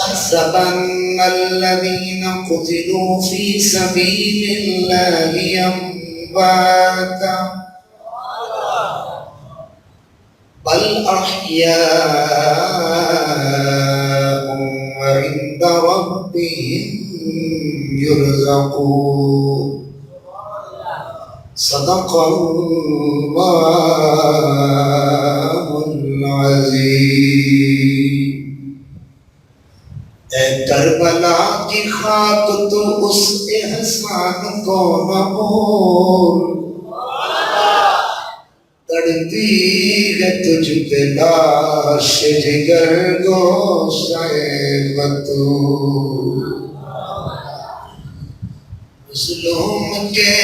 تحسبن الذين قتلوا في سبيل الله أمواتا بل أحياء وعند ربهم يرزقون صدق اللہ العظیم۔ اے کربلا کی خاک تو اس احسان کو نہ بھول، تڑپی ہے تجھ پہ لاش جگر گوشہ بطول، ظلم کے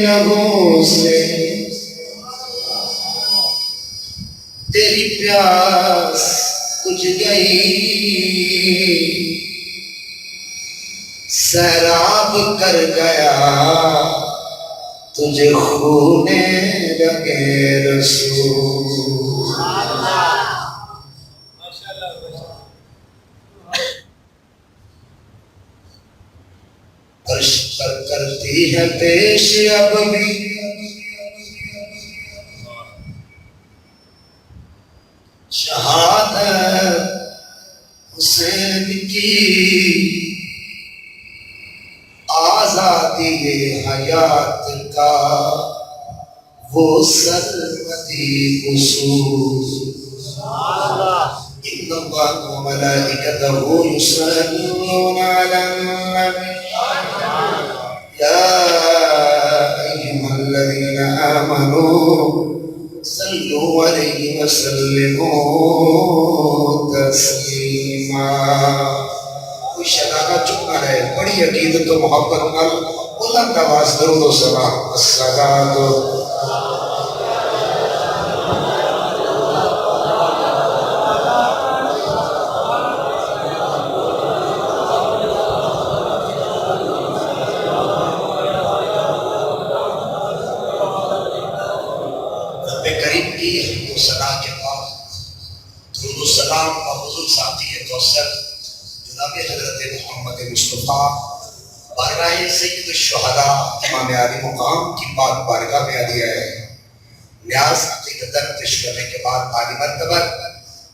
لہو سے تیری پیاس کچھ گئی، سیراب کر گیا تجھے خون رگے رسول۔ عرش پر کرتی ہے پیش اب بھی شہادت حسین کی، آزادی حیات کا وہ سرمدی اصول۔ ان اللہ و ملائکتہ یصلون علی النبی یا ایھا الذین آمنوا صلوا علیہ وسلموا تسلیما۔ کوئی شناخت چپ نہ رہے، بڑی عقیدت و محبت نال بلند آواز درود و سلام۔ الصلاۃ السلام اور حضور ساتھی کوثر جناب حضرت محمد مصطفیٰ بارگاہ سید الشہداء امام عالی مقام کی پاک بارگاہ میں عالیہ ہے۔ نیاز حقیقتاً پیش کرنے کے بعد عالی مرتبہ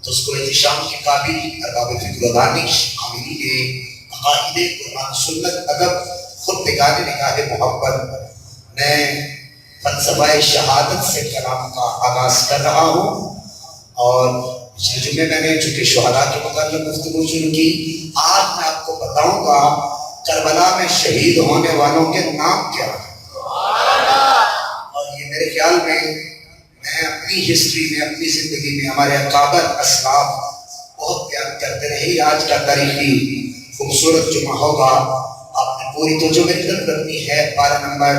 تو اس کو احتشام کے قابل ارباب فکر و دانش عاملین عقائد قرآن سنت ادب خود نگاہ محبت میں فلسفہ شہادت سے کلام کا آغاز کر رہا ہوں، اور پچھلے جمعے میں نے چونکہ شہداء کے متعلق گفتگو شروع کی، آج میں آپ کو بتاؤں گا کربلا میں شہید ہونے والوں کے نام کیا ہیں۔ اور یہ میرے خیال میں اپنی ہسٹری میں اپنی زندگی میں ہمارے اکابر اسلاف بہت بیان کرتے رہے۔ آج کا تاریخی خوبصورت جمعہ ہوگا، آپ نے پوری توجہ میری طرف رکھنی ہے۔ پارہ نمبر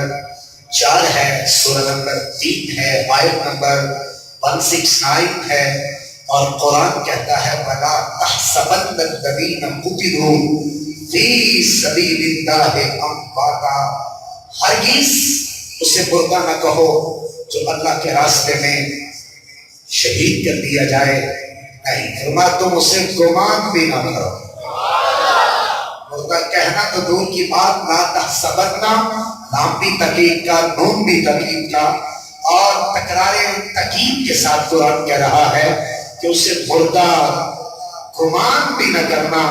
4 ہے، سورہ نمبر 3 ہے، آیت نمبر 169 ہے، اور قرآن کہتا ہے وَلَا تَحْسَبَنَّ الَّذِينَ قُتِلُوا فِي سَبِيلِ اللَّهِ أَمْوَاتًا، ہرگز اسے مردہ نہ کہو جو اللہ کے راستے میں شہید کر دیا جائے، نہیں فرما تم اسے گمان بھی نہ کرو۔ مردہ کہنا تو دور کی بات، لا تحسبنہ نام بھی تقیید کا، نون بھی تقیید کا، اور تکرار تقیید کے ساتھ قرآن کہہ رہا ہے کہ اسے مردہ گمان بھی نہ کرنا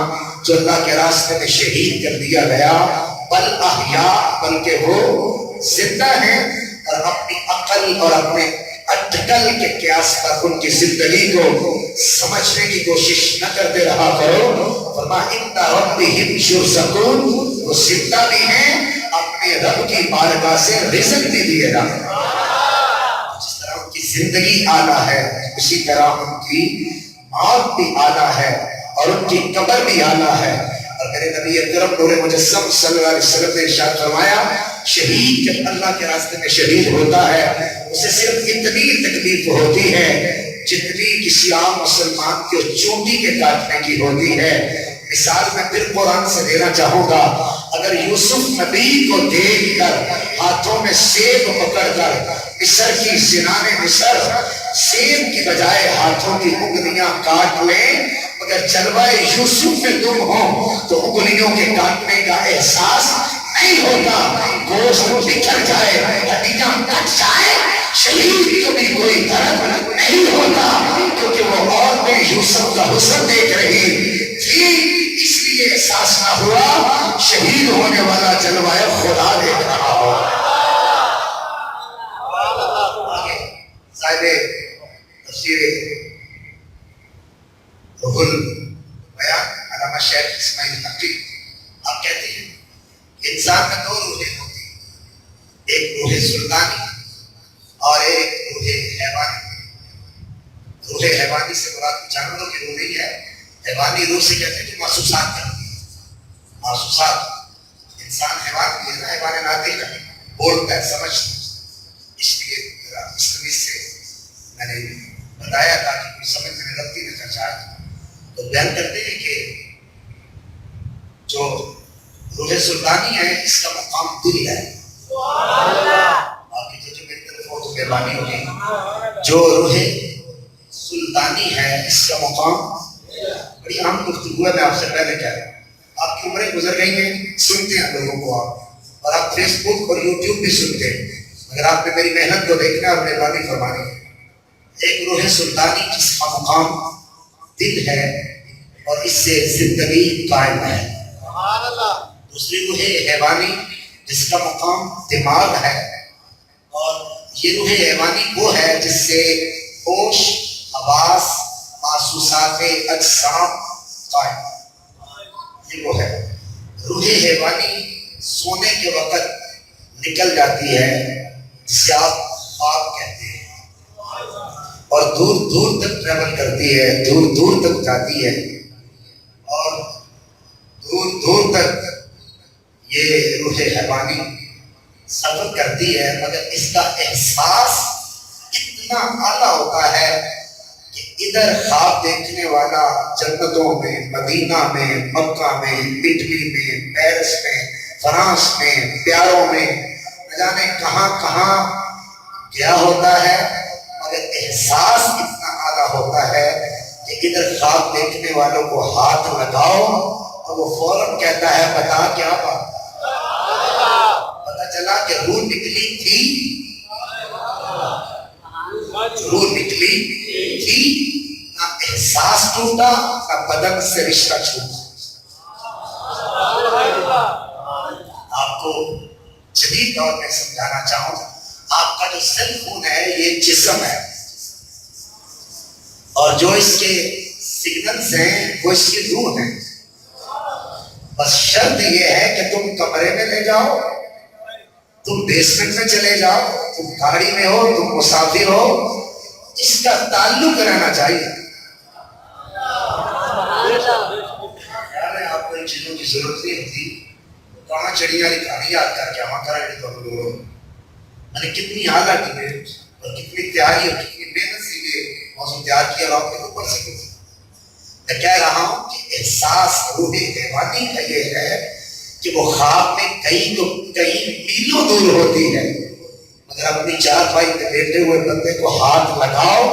جو اللہ کے راستے میں شہید کر دیا گیا، بل احیاء، بلکہ وہ زندہ ہیں، اور اپنی عقل اور اپنے اٹکل کے قیاس پر ان کی زندگی کو سمجھنے کی کوشش نہ کرتے رہا کرو۔ فرما عند ربہم یرزقون، وہ زندہ بھی ہیں، اپنے رب کی بارگاہ سے رزق بھی دیے گا۔ جس طرح ان کی زندگی اعلیٰ ہے، اسی طرح ان کی موت بھی اعلیٰ ہے، اور ان کی قبر بھی اعلیٰ ہے۔ اور میرے نبی اکرم نور مجسم صلی اللہ علیہ وسلم نے ارشاد فرمایا، شہید جب اللہ کے راستے میں شہید ہوتا ہے اسے صرف اتنی تکلیف ہوتی ہے جتنی کسی عام مسلمان کی چونٹی کے کاٹنے کی ہوتی ہے۔ مثال میں پھر قرآن سے دینا چاہوں گا، اگر یوسف نبی کو دیکھ کر ہاتھوں میں سیب پکڑ کر مصر کی زنان مصر سیب کی بجائے ہاتھوں کی انگلیاں کاٹ لیں، مگر جلوہ یوسف میں تم ہو تو انگلیوں کے کاٹنے کا احساس نہیں ہوتا۔ گوشت بکھر جائے، ہڈیاں کٹ جائے، شہید کو بھی کوئی درد نہیں ہوتا، کیونکہ وہ عورتیں یوسف کا حسن دیکھ رہی تھی، اس لیے احساس نہ ہوا شہید ہونے والا جلوہ خدا دیکھ رہا ہو۔ صاحب تفسیر روح البیان علامہ شیخ اسماعیل حقی آپ کہتے ہیں انسان میں دو روحیں ہوتی ہیں، ایک روح سلطانی اور ایک روح حیوانی۔ روح حیوانی سے مراد جانوروں کی روح نہیں ہے، حیوانی روح سے کہتے ہیں کہ محسوسات کرتی ہے، محسوسات۔ انسان حیوان بھی ہے نا، حیوان ناطق ہے، بولتا ہے، سمجھتا ہے، اس لیے اس تمیز سے میں نے بتایا تھا کہ کوئی سمجھ میں غلطی نہ کر جائے۔ تو بیان کرتے ہیں کہ جو روح سلطانی ہے اس کا مقام دل ہے۔ آپ کی جو میری طرف ہو تو مہربانی ہوگی۔ جو روح سلطانی ہے اس کا مقام، بڑی عام گفتگو ہے، میں آپ سے پہلے کہہ رہا ہوں، آپ کی عمریں گزر گئی ہیں، سنتے ہیں لوگوں کو آپ، اور آپ فیس بک اور یوٹیوب بھی سنتے ہیں، اگر آپ نے میری محنت کو دیکھنا اور مہربانی فرمانی ہے۔ ایک روح سلطانی جس کا مقام دل ہے اور اس سے زندگی قائم ہے، دوسری روح حیوانی جس کا مقام دماغ ہے، اور یہ روح حیوانی وہ ہے جس سے ہوش، حواس، محسوسات اجسام قائم، یہ وہ ہے۔ روح حیوانی سونے کے وقت نکل جاتی ہے جسے آپ خواب کہتے ہیں، اور دور دور تک ٹریول کرتی ہے، دور دور تک جاتی ہے، اور دور دور تک یہ روح حیوانی سفر کرتی ہے، مگر اس کا احساس اتنا اعلیٰ ہوتا ہے کہ ادھر خواب دیکھنے والا جنتوں میں، مدینہ میں، مکہ میں، اٹلی میں، پیرس میں، فرانس میں، پیاروں میں، نہ جانے کہاں کہاں گیا ہوتا ہے، مگر احساس اتنا اعلیٰ ہوتا ہے کہ ادھر خواب دیکھنے والوں کو ہاتھ لگاؤ اور وہ فوراً کہتا ہے بتا کیا بات، پتہ چلا کہ روح نکلی تھی، روح نکلی تھی، نہ احساس ٹوٹا نہ بدن سے رشتہ چھوٹا۔ آپ کو جدید دور میں سمجھانا چاہوں، آپ کا جو سیل فون ہے یہ جسم ہے، اور جو اس کے سگنلز ہیں وہ اس کی روح ہیں۔ بس شرط یہ ہے کہ تم کمرے میں لے جاؤ، تم بیسمنٹ میں چلے جاؤ، تم گاڑی میں ہو، تم مسافر ہو، اس کا تعلق رہنا چاہیے۔ آپ کو ان چیزوں کی ضرورت نہیں ہوتی، کہاں چڑیا والی کہانی یاد کر کے وہاں کرا میں نے کتنی اعلیٰ ڈبیٹ اور کتنی تیاری اور کتنی محنت سے یہ موضوع تیار کیا، اور آپ کے اوپر سے میں کہہ رہا ہوں کہ احساس روح حیوانی کا یہ ہے کہ وہ خواب میں کئی میلوں دور ہوتی ہے، مگر اپنی چارپائی پہ لیٹے ہوئے بندے کو ہاتھ لگاؤ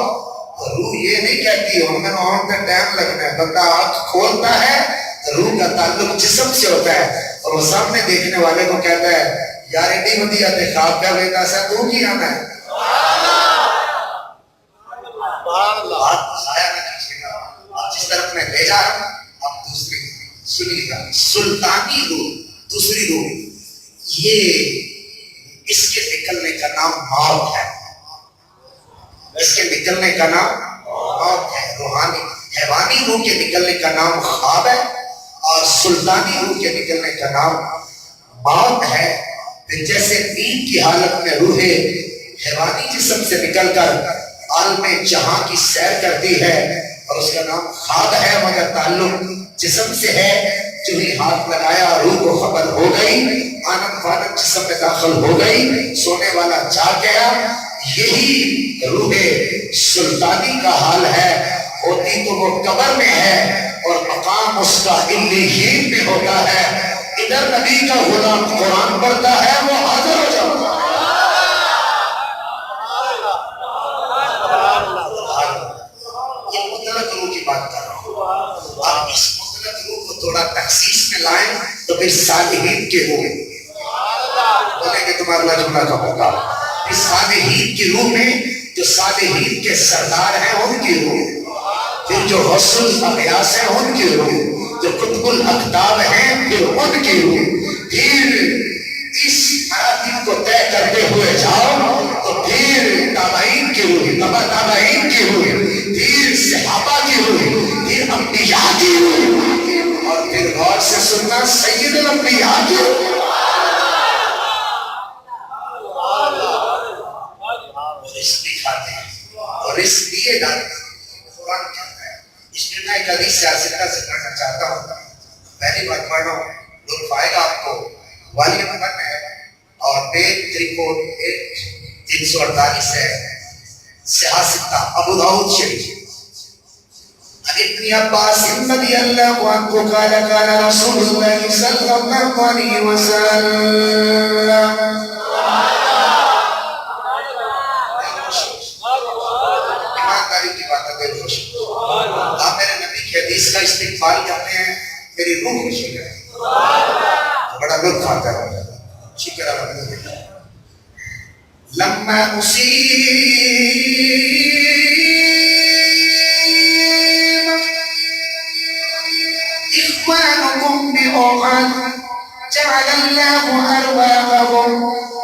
تو روح یہ نہیں کہتی آن کا ٹائم لگنا ہے، بندہ آنکھ کھولتا ہے تو روح کا تعلق جسم سے ہوتا ہے، اور وہ سامنے دیکھنے والے کو کہتا ہے یار ایڈی ودیا تے خواب کا بیٹا سا تو کی آنا ہے۔ بات ضائع نہ کیجیے گا، آپ جس طرف میں لے جا رہا ہوں آپ دوسری سنیے گا۔ سلطانی روح، دوسری روح، یہ اس کے نکلنے کا نام موت ہے، اس کے نکلنے کا نام موت ہے۔ روحانی حیوانی روح کے نکلنے کا نام خواب ہے، اور سلطانی روح کے نکلنے کا نام موت ہے۔ پھر جیسے نیند کی حالت میں روح حیوانی جسم سے نکل کر عالم جہاں کی سیر کرتی ہے، اور اس کا نام خواب ہے مگر تعلق جسم سے ہے، جو ہی ہاتھ لگایا روح کو خبر ہو گئی، آنند فانند جسم میں داخل ہو گئی، سونے والا جاگ گیا۔ یہی روح سلطانی کا حال ہے، ہوتی تو وہ قبر میں ہے اور مقام اس کا علیین میں ہوتا ہے۔ ادھر نبی کا غلام قرآن پڑھتا ہے وہ حاضر ہو جاتا ہے۔ مطلق روح کی بات کر رہا ہوں. آپ اس مطلق روح کو تھوڑا تخصیص میں لائیں تو پھر صالحین کی روح بولیں گے تمہارا لجملہ کا ہوگا. اس صالحین کی روح میں جو صالحین کے سردار ہیں ان کی روح، پھر جو غوث الاغیاث ہیں ان کی روح، جو قطب الاقطاب ہیں پھر ان کی روح. پھر اس مراتب کو طے کرتے ہوئے جاؤ تو پھر تابعین کی روح، تبع تابعین کی روح، پھر صحابہ کی روح، پھر انبیاء کی روح، اور پھر غور سے سننا سید الانبیاء کی روح. رزق بھی کھاتے ہیں اور رزق دیے جاتے ہیں. قرآن کہتا ہے. اس میں میں ایک حدیث سے آسکتا سے کرنا چاہتا ہوں. پہلی بات پڑھ رہا ہوں، لطف آئے گا آپ کو. والیوم 1 ہے اور پیج 348 ہے. سیاہ ستہ ابو داؤد شریف. ابن عباس رضی اللہ عنہ قال قال رسول اللہ صلی اللہ علیہ وسلم. آپ میرے نبی کی حدیث کا استقبال کرتے ہیں، میری روح خوش ہو جائے، بڑا لطف آتا ہے. شکر الحمدللہ. لما اصيب اخوانكم بأحد جعل الله أرواحهم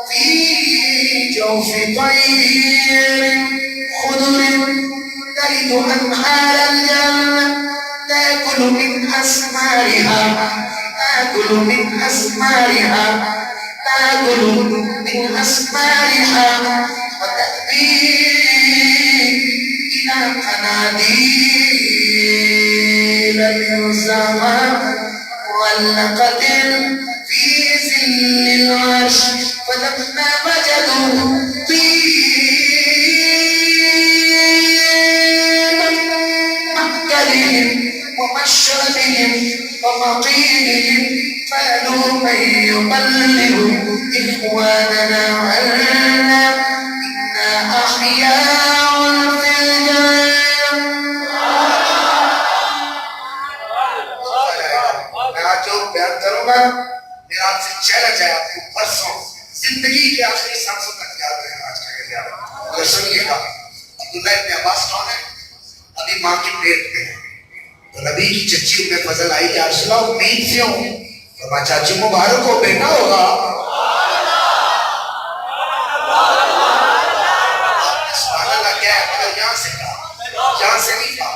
في جوف طير خضر ترد أنهار الجنة تأكل من أثمارها تأكل من أثمارها تأكل من أثمارها وتأتي إلى قناديل من ذهب معلقة في ظل العرش فلما وجدوا ومشربهم ومقيلهم قالوا من يبلغ إخواننا عنا إنا أحياء في الجنة. میں آج جو بیان کروں گا میرا آپ سے چیلنج ہے، آپ کو پرسوں زندگی کے آخری سانسوں تک یاد رہے آج کا یہ بیان. اگر سنیے گا. عبداللہ ابن عباس کون ہے؟ ابھی ماں کے پیٹ میں ہے. تو نبی کی چچی ام فضل آئی، یا رسول اللہ امید سے ہوں. فرمایا چاچی مبارک کو بیٹا ہوگا. آپ نے سبحان اللہ کیا ہے مگر یہاں سے کہا، یہاں سے نہیں کہا.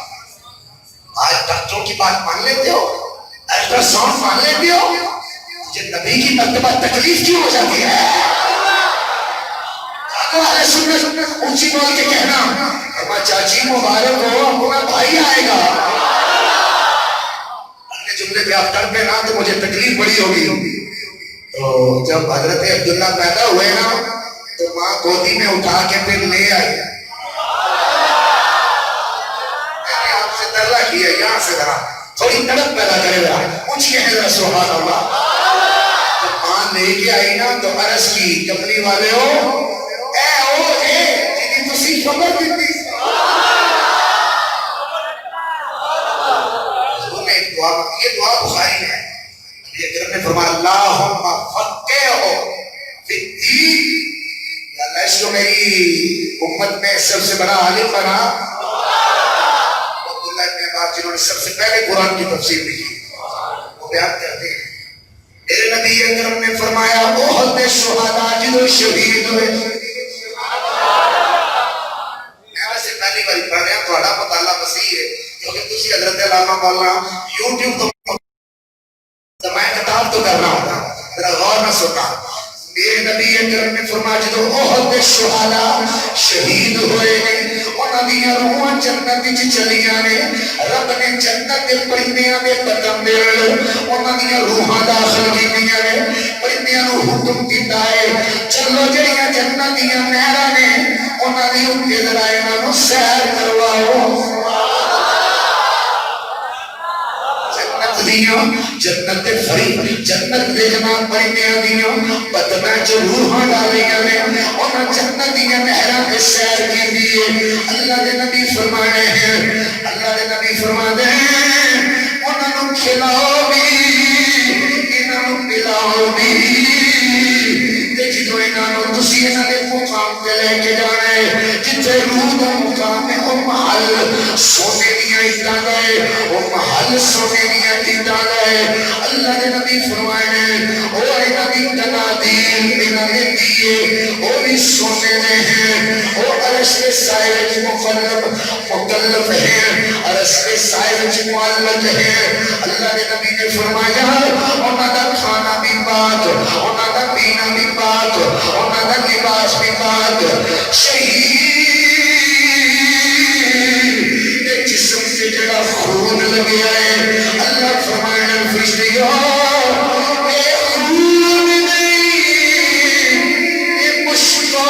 آج ڈاکٹروں کی بات مان لیتے ہو، الٹرا ساؤنڈ مان لیتے ہو، مجھے نبی کی مرتبہ تکلیف کیوں ہو جاتی ہے؟ اونچی بول کے کہنا فرمایا چاچی مبارک ہو، اپنا بھائی آئے گا. جملے پہ آپ ڈر پہ نا تو مجھے تکلیف بڑی ہوگی. تو جب حضرت عبداللہ پیدا ہوئے نا تو ماں گودی میں اٹھا کے پھر لے آئی. میں نے آپ سے ترلا کیا یہاں سے ذرا تھوڑی تڑپ پیدا کرے گا. اونچی ہے ذرا سبحان اللہ. جب ماں لے کے آئی نا تو عرض کی کملی والے ہو اے او اے جنہیں تسی خبر دیتی. یہ دعا بخاری میں ہے. نبی اکرم نے فرمایا اللہم فقہہ فی الدین، یا اللہ اس کو میری امت میں سب سے بڑا عالم بنا. عبداللہ ابن عباس جنہوں نے سب سے پہلے قرآن کی تفسیر لکھی وہ بیان کرتے ہیں میرے نبی اکرم نے فرمایا احد میں شہداء جنہوں شہید ہوئے. میں ویسے پہلی باری پڑھ رہا ہوں، تھوڑا مطالعہ وسیع ہے کیونکہ تسی حضرت علامہ مولانا یوٹیوب تو میں کتاب تو کر رہا ہوں، ذرا غور نہ سننا. میرے نبی اکرم نے فرمایا جدو احد دے شہداء شہید ہوئے انہاں دیاں روحاں جنت وچ چلیاں نے. رب نے جنت دے پرندیاں دے قدم انہاں دیاں روحاں داخل کیتیاں نے. پرندیاں نو حکم کیتا ہے چلو جڑیاں جنت دیاں نہراں نے انہاں دی اوتے ذرا انہاں نو سیر کرواؤ. جنت دیاں جنت فری جنت دے جناب پرندیاں دیاں بدناں چ روحاں ڈالیاں نے انہاں جنت دیاں نہراں تے سیر کیندی ہے اللہ دے نبی فرمانے ہیں اللہ دے نبی فرماندے ہیں انہاں نوں کھلاؤ بھی انہاں نوں پلاؤ بھی تے جدوں انہاں نوں تسی انہاں دے مقام تے لے کے جانا ہے جتھے روح دا مقام ہے او محل سونے دیاں اینٹاں دا ہے او محل سونے دیاں اینٹاں دا ہے اللہ دے نبی فرمائے او انہاں دی تنادیل انہاں نے دیے او بھی سونے دے ہیں او عرش کے سائے وچ مکلف ہیں عرش کے سائے وچ معلق ہیں اللہ دے نبی نے فرمایا انہاں دا کھانا بھی پاک انہاں دا پینا بھی پاک انہاں دا لباس بھی پاک شہید دے جسم سے جڑا خون لگیا ہے اللہ فرمایا فرشتیوں اے خون نہیں اے مشکو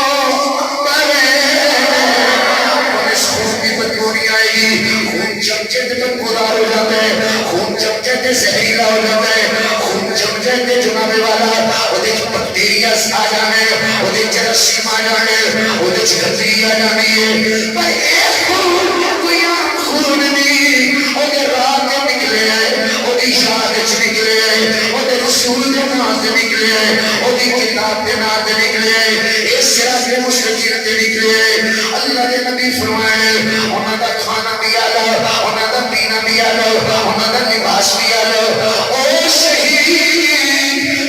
چمچے تے بدبودار ہو جاتا ہے خون چمچے تے زہریلا ہو جاتا ہے خون چمچے تے جناب والا اودے وچ بیکٹیریا آ جانے اودے وچ جراثیم آ جانے اودے وچ گندگی آ جانی ہے پر اے خون کوئی عام خون نہیں اودے راہ تے نکلے ہے اودی یاد وچ نکلے ہے اودے رسول دے نام تے نکلے ہے اودی کتاب دے نام تے نکلے ہے اس صراط مستقیم تے نکلے ہے اللہ دے نبی فرمائے انہاں دا کھانا بھی آلہ انہاں دا پینا بھی آلہ انہاں دا لباس بھی آلہ او شہید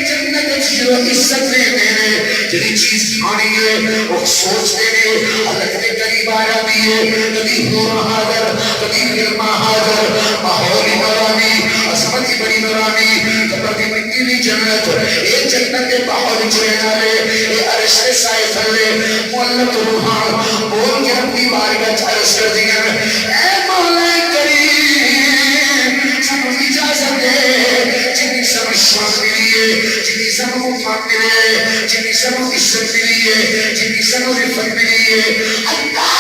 جنت جیو عزت دے میرے جنی چیز کھانی ہے وہ سوچ دے رہے حلق دے قریب آ جاتی ہے کبھی ہورا حاضر کبھی علمہ حاضر ماحولی نورانی عظمتی بڑی نورانی قبر کی مٹی بھی جنت اے جنت دے ماحول چلے جانے اے عرش دے سائے تھلے مولت روحان بول کے اپنی بارگاہ عرض کر دیا اے مولا کریم سب اجازت دے جنی سب شان ملی ہے جنی سب مفاد ملی ہے جنی سب عزت ملی ہے جنی سب رفت ملی ہے اللہ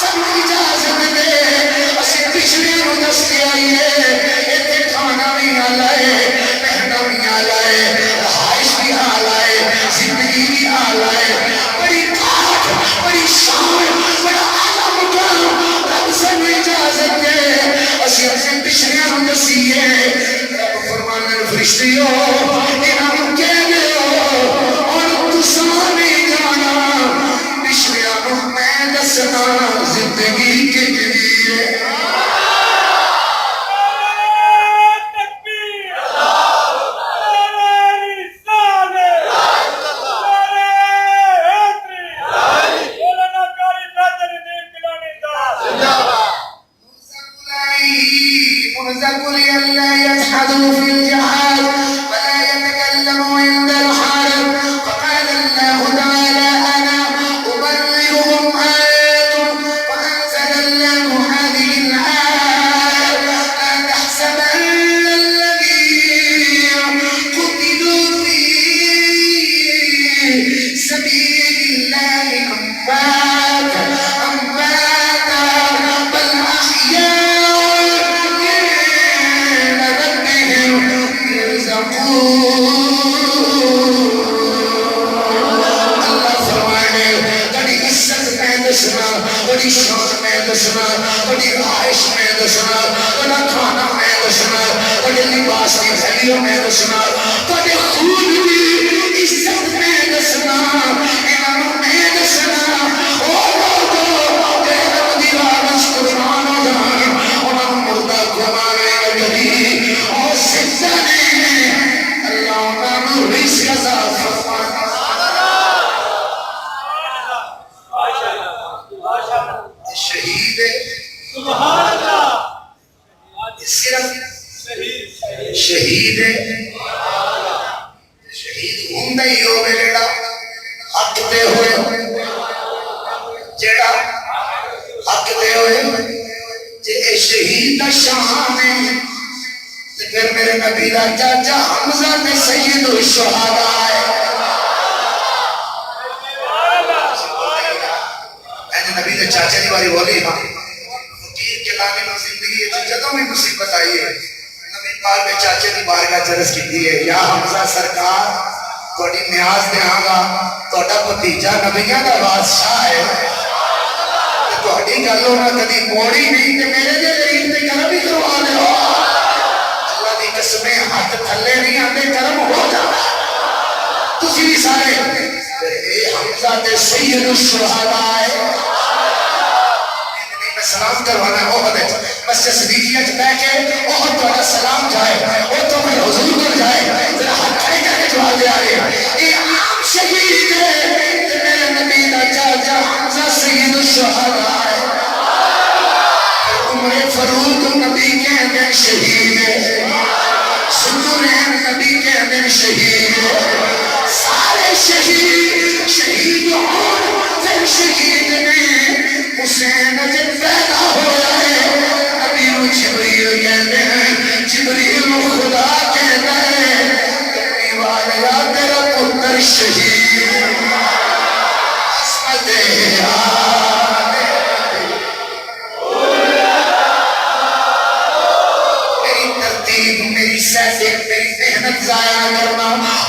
سب اجازت دے اسے پچھلے رو دس کے آئیے ایتے کھانا بھی آلہ ہے پہنا بھی آلہ ہے رہائش بھی آلہ ہے زندگی بھی آلہ ہے بڑی طاقت بڑی شان بڑا آلہ مقام رب سب اجازت دے اسے اپنے پچھلے رو دسیے رب فرمانے فرشتیوں انہاں کہہ دے اور تساں نہیں جانا پچھلے رو میں دسنا زندگی کے لیے بڑی شان میں دسنا بڑی رہائش میں دسنا بڑا کھانا میں دسنا بڑے لباس کی تھیلیوں میں دسنا بڑے خون کی عزت میں دسنا انہوں میں دسنا او لوگو جے رب دی راہ قربان ہو جان انہوں مردہ کو مارے کبھی اور زندہ نے اللہ انہوں رزق عذاب فرمانا شہید سبحان اللہ صرف شہید شہید ہوندا ہی ہوے جڑا حق تے ہوئے جڑا حق تے ہوئے جے شہید دا شان ہے تے پھر میرے نبی دا چاچا حمزہ تے سید الشہداء ہے نبی نے چاچے دی باری بولی فقیر کے لانے میں زندگی ہے جدوں میں مصیبت آئی ہے نبی اقبال میں چاچے کی بارگاہ چرس کی ہے یا حمزہ سرکار تھوڑی نیاز دیاں گا تھوڑا بھتیجا نبیاں دا بادشاہ ہے تھوڑی گلوں نہ کدی موڑی نہیں تے میرے دے غریب تے کرم ہی کروا دے اللہ دی قسمیں ہاتھ تھلے نہیں آندے کرم ہو جاتا تسی بھی سارے اے حمزہ تے سید الشہداء ہے سلام کروانا ہے وہ مسجد صدیقیہ چ بیٹھ کے وہ تمہارا سلام جائے وہ تو پھر حضور کو جائے ذرا ہاتھ کھڑے کر کے جواب دے رہے یہ عام شہید ہے میرے نبی دا چاچا حمزہ سید الشہداء ہے عمر فاروق نبی کے اندر شہید ہے سنورین نبی کے اندر شہید ہے سارے شہید شہید ہوں پھر شہید نہیں حسین جب پیدا ہو رہے نبی جبریل کہتے ہیں جبریل خدا کہتا ہے کہنے والا میرا پتر شہید عصمت میری ترتیب میری سیٹنگ میری محنت ضائع کرنا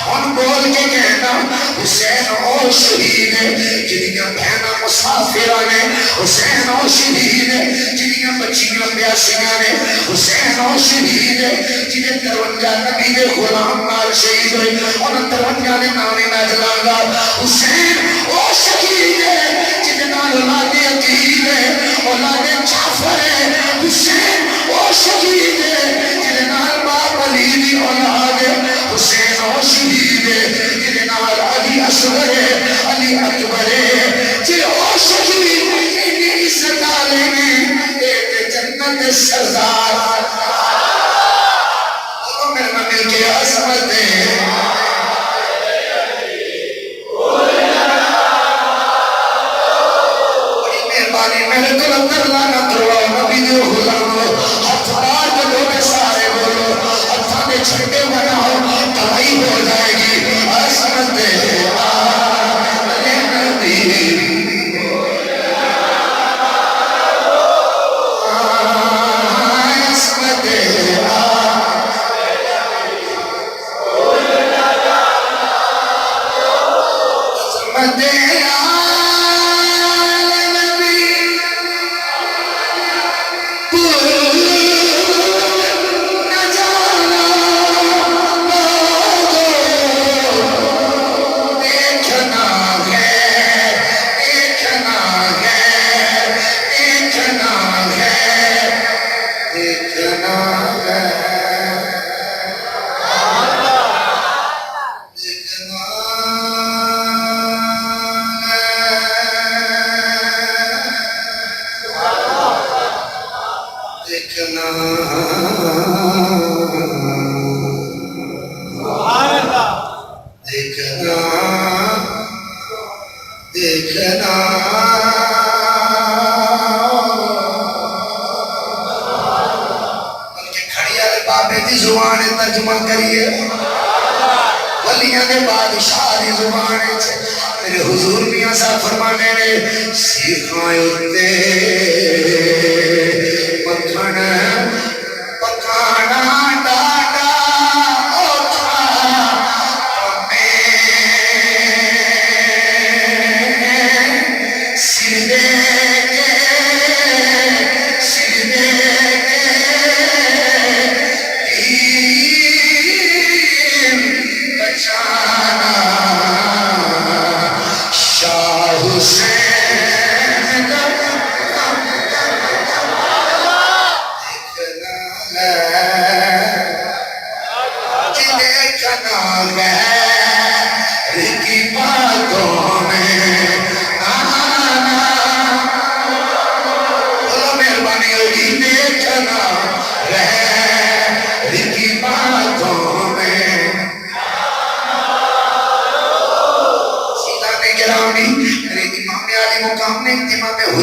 ان بول کے کہنا حسین او شہید ہے جنیاں بہنا مسافرہ نے حسین او شہید ہے جنیاں بچیاں بیاسیاں نے حسین او شہید ہے جنہیں ترونجا نبی دے غلام نال شہید ہوئے انہوں ترونجا نے نامی نجلان گا حسین او شہید ہے جنہیں نال اولاد عقید ہے اولاد جعفر ہے حسین او شہید ہے جنہیں نال باپ علی دی اولاد ہے حسین او شہید ہے جنہیں نال علی اصغر ہے علی اکبر ہے جی او شہید انہیں عزت آلیں ایک جنت سردار بولو میرے مل کے عظمت ہے بڑی مہربانی میرے دل اندر لانا کرواؤ نبی دے غلام ہاتھ بار کے دو سارے بولو ہاتھاں دے چھٹے بناؤ کلائی ہو جائے گی عظمت ہے ترجمہ کریے ولیاں دے بادشاہ دی زبان میرے حضور میاں صاحب فرمانے نے سیکھائے اتے مکھن پکانا ڈاڈا اوکھا میں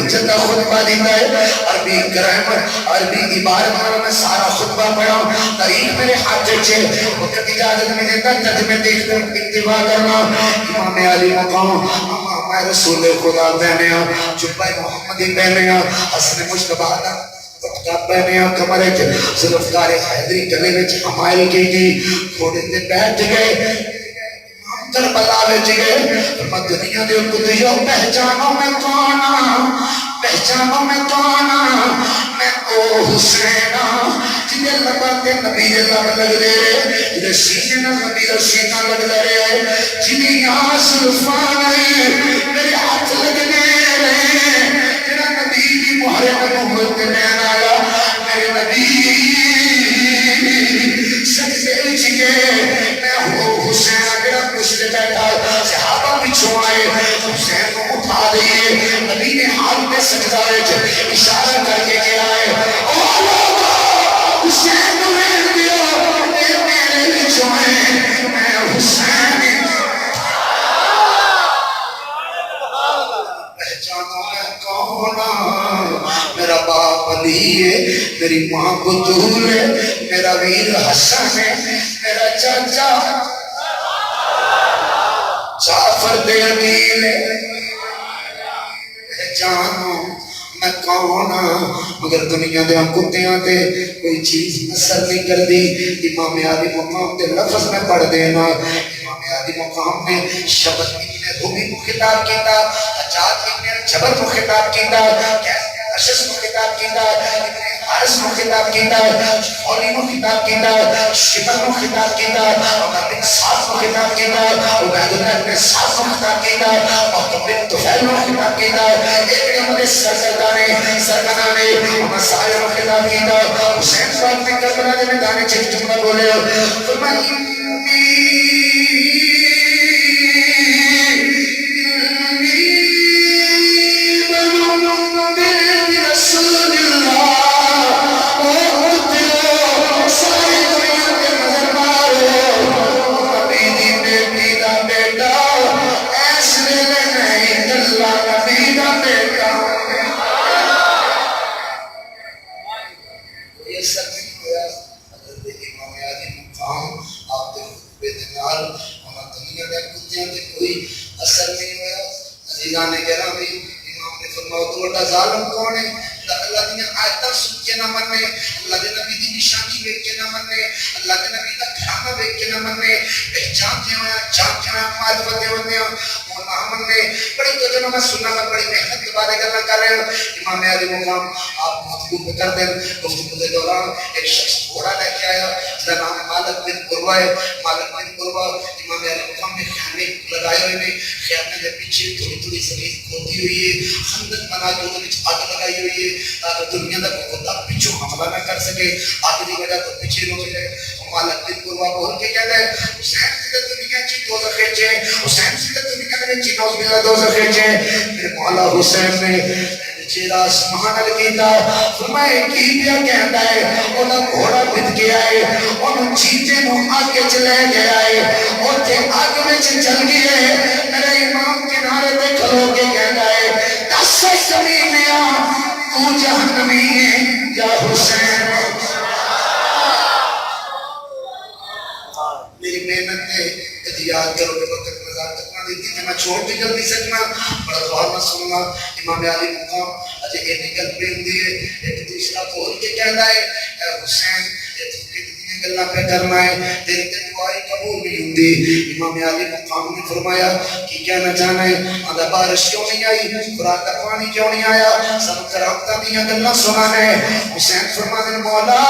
سر دے خطبہ دیتا ہے عربی گرامر عربی عبارت میں سارا خطبہ پڑھا تاریخ میرے ہاتھ چھے وقت اجازت میں دیتا ترجمے دیکھتے اتباع کرنا امام علی مقام امام رسول خدا پہنے جبہ محمدی پہنے حسن مجتبہ پٹکا پہنے کمر وچ ذوالفقار حیدری گلے وچ حمائل کی گھوڑے تے بیٹھ گئے کربلا وچ گئے فرما دنیا دے کتیو پہچانو میں کون پہچانو میں کون میں او حسین جنہیں لبا تے نبی دے لب لگ دے جنہیں سینے نہ نبی دے سینہ لگ دے جنہیں یہاں سلفان میرے ہاتھ لگ دے جنہیں نبی کی محرم نبوت میں آیا میرے نبی سجدے چکے میں ہوں حسین میرا پوچھتے بیٹھا صحابہ پچھوں آئے حسین کو اٹھا دیئے نبی نے حال میں سجدہ اشارہ کر کے کیا ہے او اللہ حسین کو رہن دیا میرے پچھوں آئے میں حسین پہچانا میں کون میرا باپ علی ہے میری ماں بطول ہے میرا ویر حسن ہے میرا چاچا جعفر دے امین پہچانو میں کون مگر دنیا دے کتیاں تے کوئی چیز اثر نہیں کر دی امام عالی مقام تے لفظ میں پڑھ دینا امام عالی مقام نے شبد ابن رومی کو خطاب کیتا حجاج ابن جبر کو خطاب کیتا اشس کو خطاب کیتا ابن حارث کو خطاب کیتا خولی کو خطاب کیتا شبر کو خطاب کیتا عمر بن سعد کو خطاب کیتا عبید اللہ بن سعد کو خطاب کیتا محمد بن طفیل کو خطاب کیتا ایک نمبر سرکانانے مسائل کو خطاب کیتا حسین پاک نے کربلا دے میدان چک جملہ بولے فرمائی ظالم کون ہے اللہ دیا آیتاں سن کے نہ مننے اللہ دے نبی دی نشانی ویکھ کے نہ مننے اللہ دے نبی دا گھرانا ویکھ کے نہ مننے پہچان کے ہویا جان کے ہویا معرفت دے ہوندے اور نہ مننے بڑی تو جنوں میں سننا میں بڑی محنت کے بارے گلاں کر رہے ہوں امام علی مقام آپ گفتگو کر دیں گفتگو کے دوران ایک شخص گھوڑا لے کے آیا جس کا نام مالک بن قروا ہے مالک بن قروا امام علی مقام نے خیمے لگائے ہوئے نے خیمے کے پیچھے تھوڑی تھوڑی زمین کھودی ہوئی ہے خندق بنا کے اس وچ آگ لگائی ہوئی ہے تاکہ دنیا دا کوئی خدا پیچھے حملہ نہ کر سکے آگ دی وجہ تو پیچھے رک جائے مالک بن قروا بول کے کہتا ہے حسین سے دنیا کی دوزخ ہے حسین سے دنیا میں چنوز بلا دوزخ ہے میرے مولا حسین نے چیرا سبحان الکیتا فرمائے کی بیا کہتا ہے اونا گھوڑا بھت گیا ہے اونا چیتے نو آگے چلے گیا ہے اوتے آگے میں چل گیا ہے میرے امام کنارے پہ کھلو کے کہتا ہے دس زمین یا تو جہنمی ہے یا حسین میری محنت نے کدی یاد کرو کہ وقت نظر تکنا دیتی کہ میں چھوڑ بھی جلدی سکنا بڑا غور نہ سننا امام علی مقام اجھے یہ نکل پہ دیئے ایک دوسرا بول کے کہتا ہے اے حسین یہ کتنی گلہ پہ کرنا ہے تیری دعائی قبول نہیں ہوندی امام علی مقام نے فرمایا کہ کیا نہ جانا ہے آدھا بارش کیوں نہیں آئی خوراک کا پانی کیوں نہیں آیا سب کرامتا دیا گلہ سنانا ہے حسین فرمانے مولا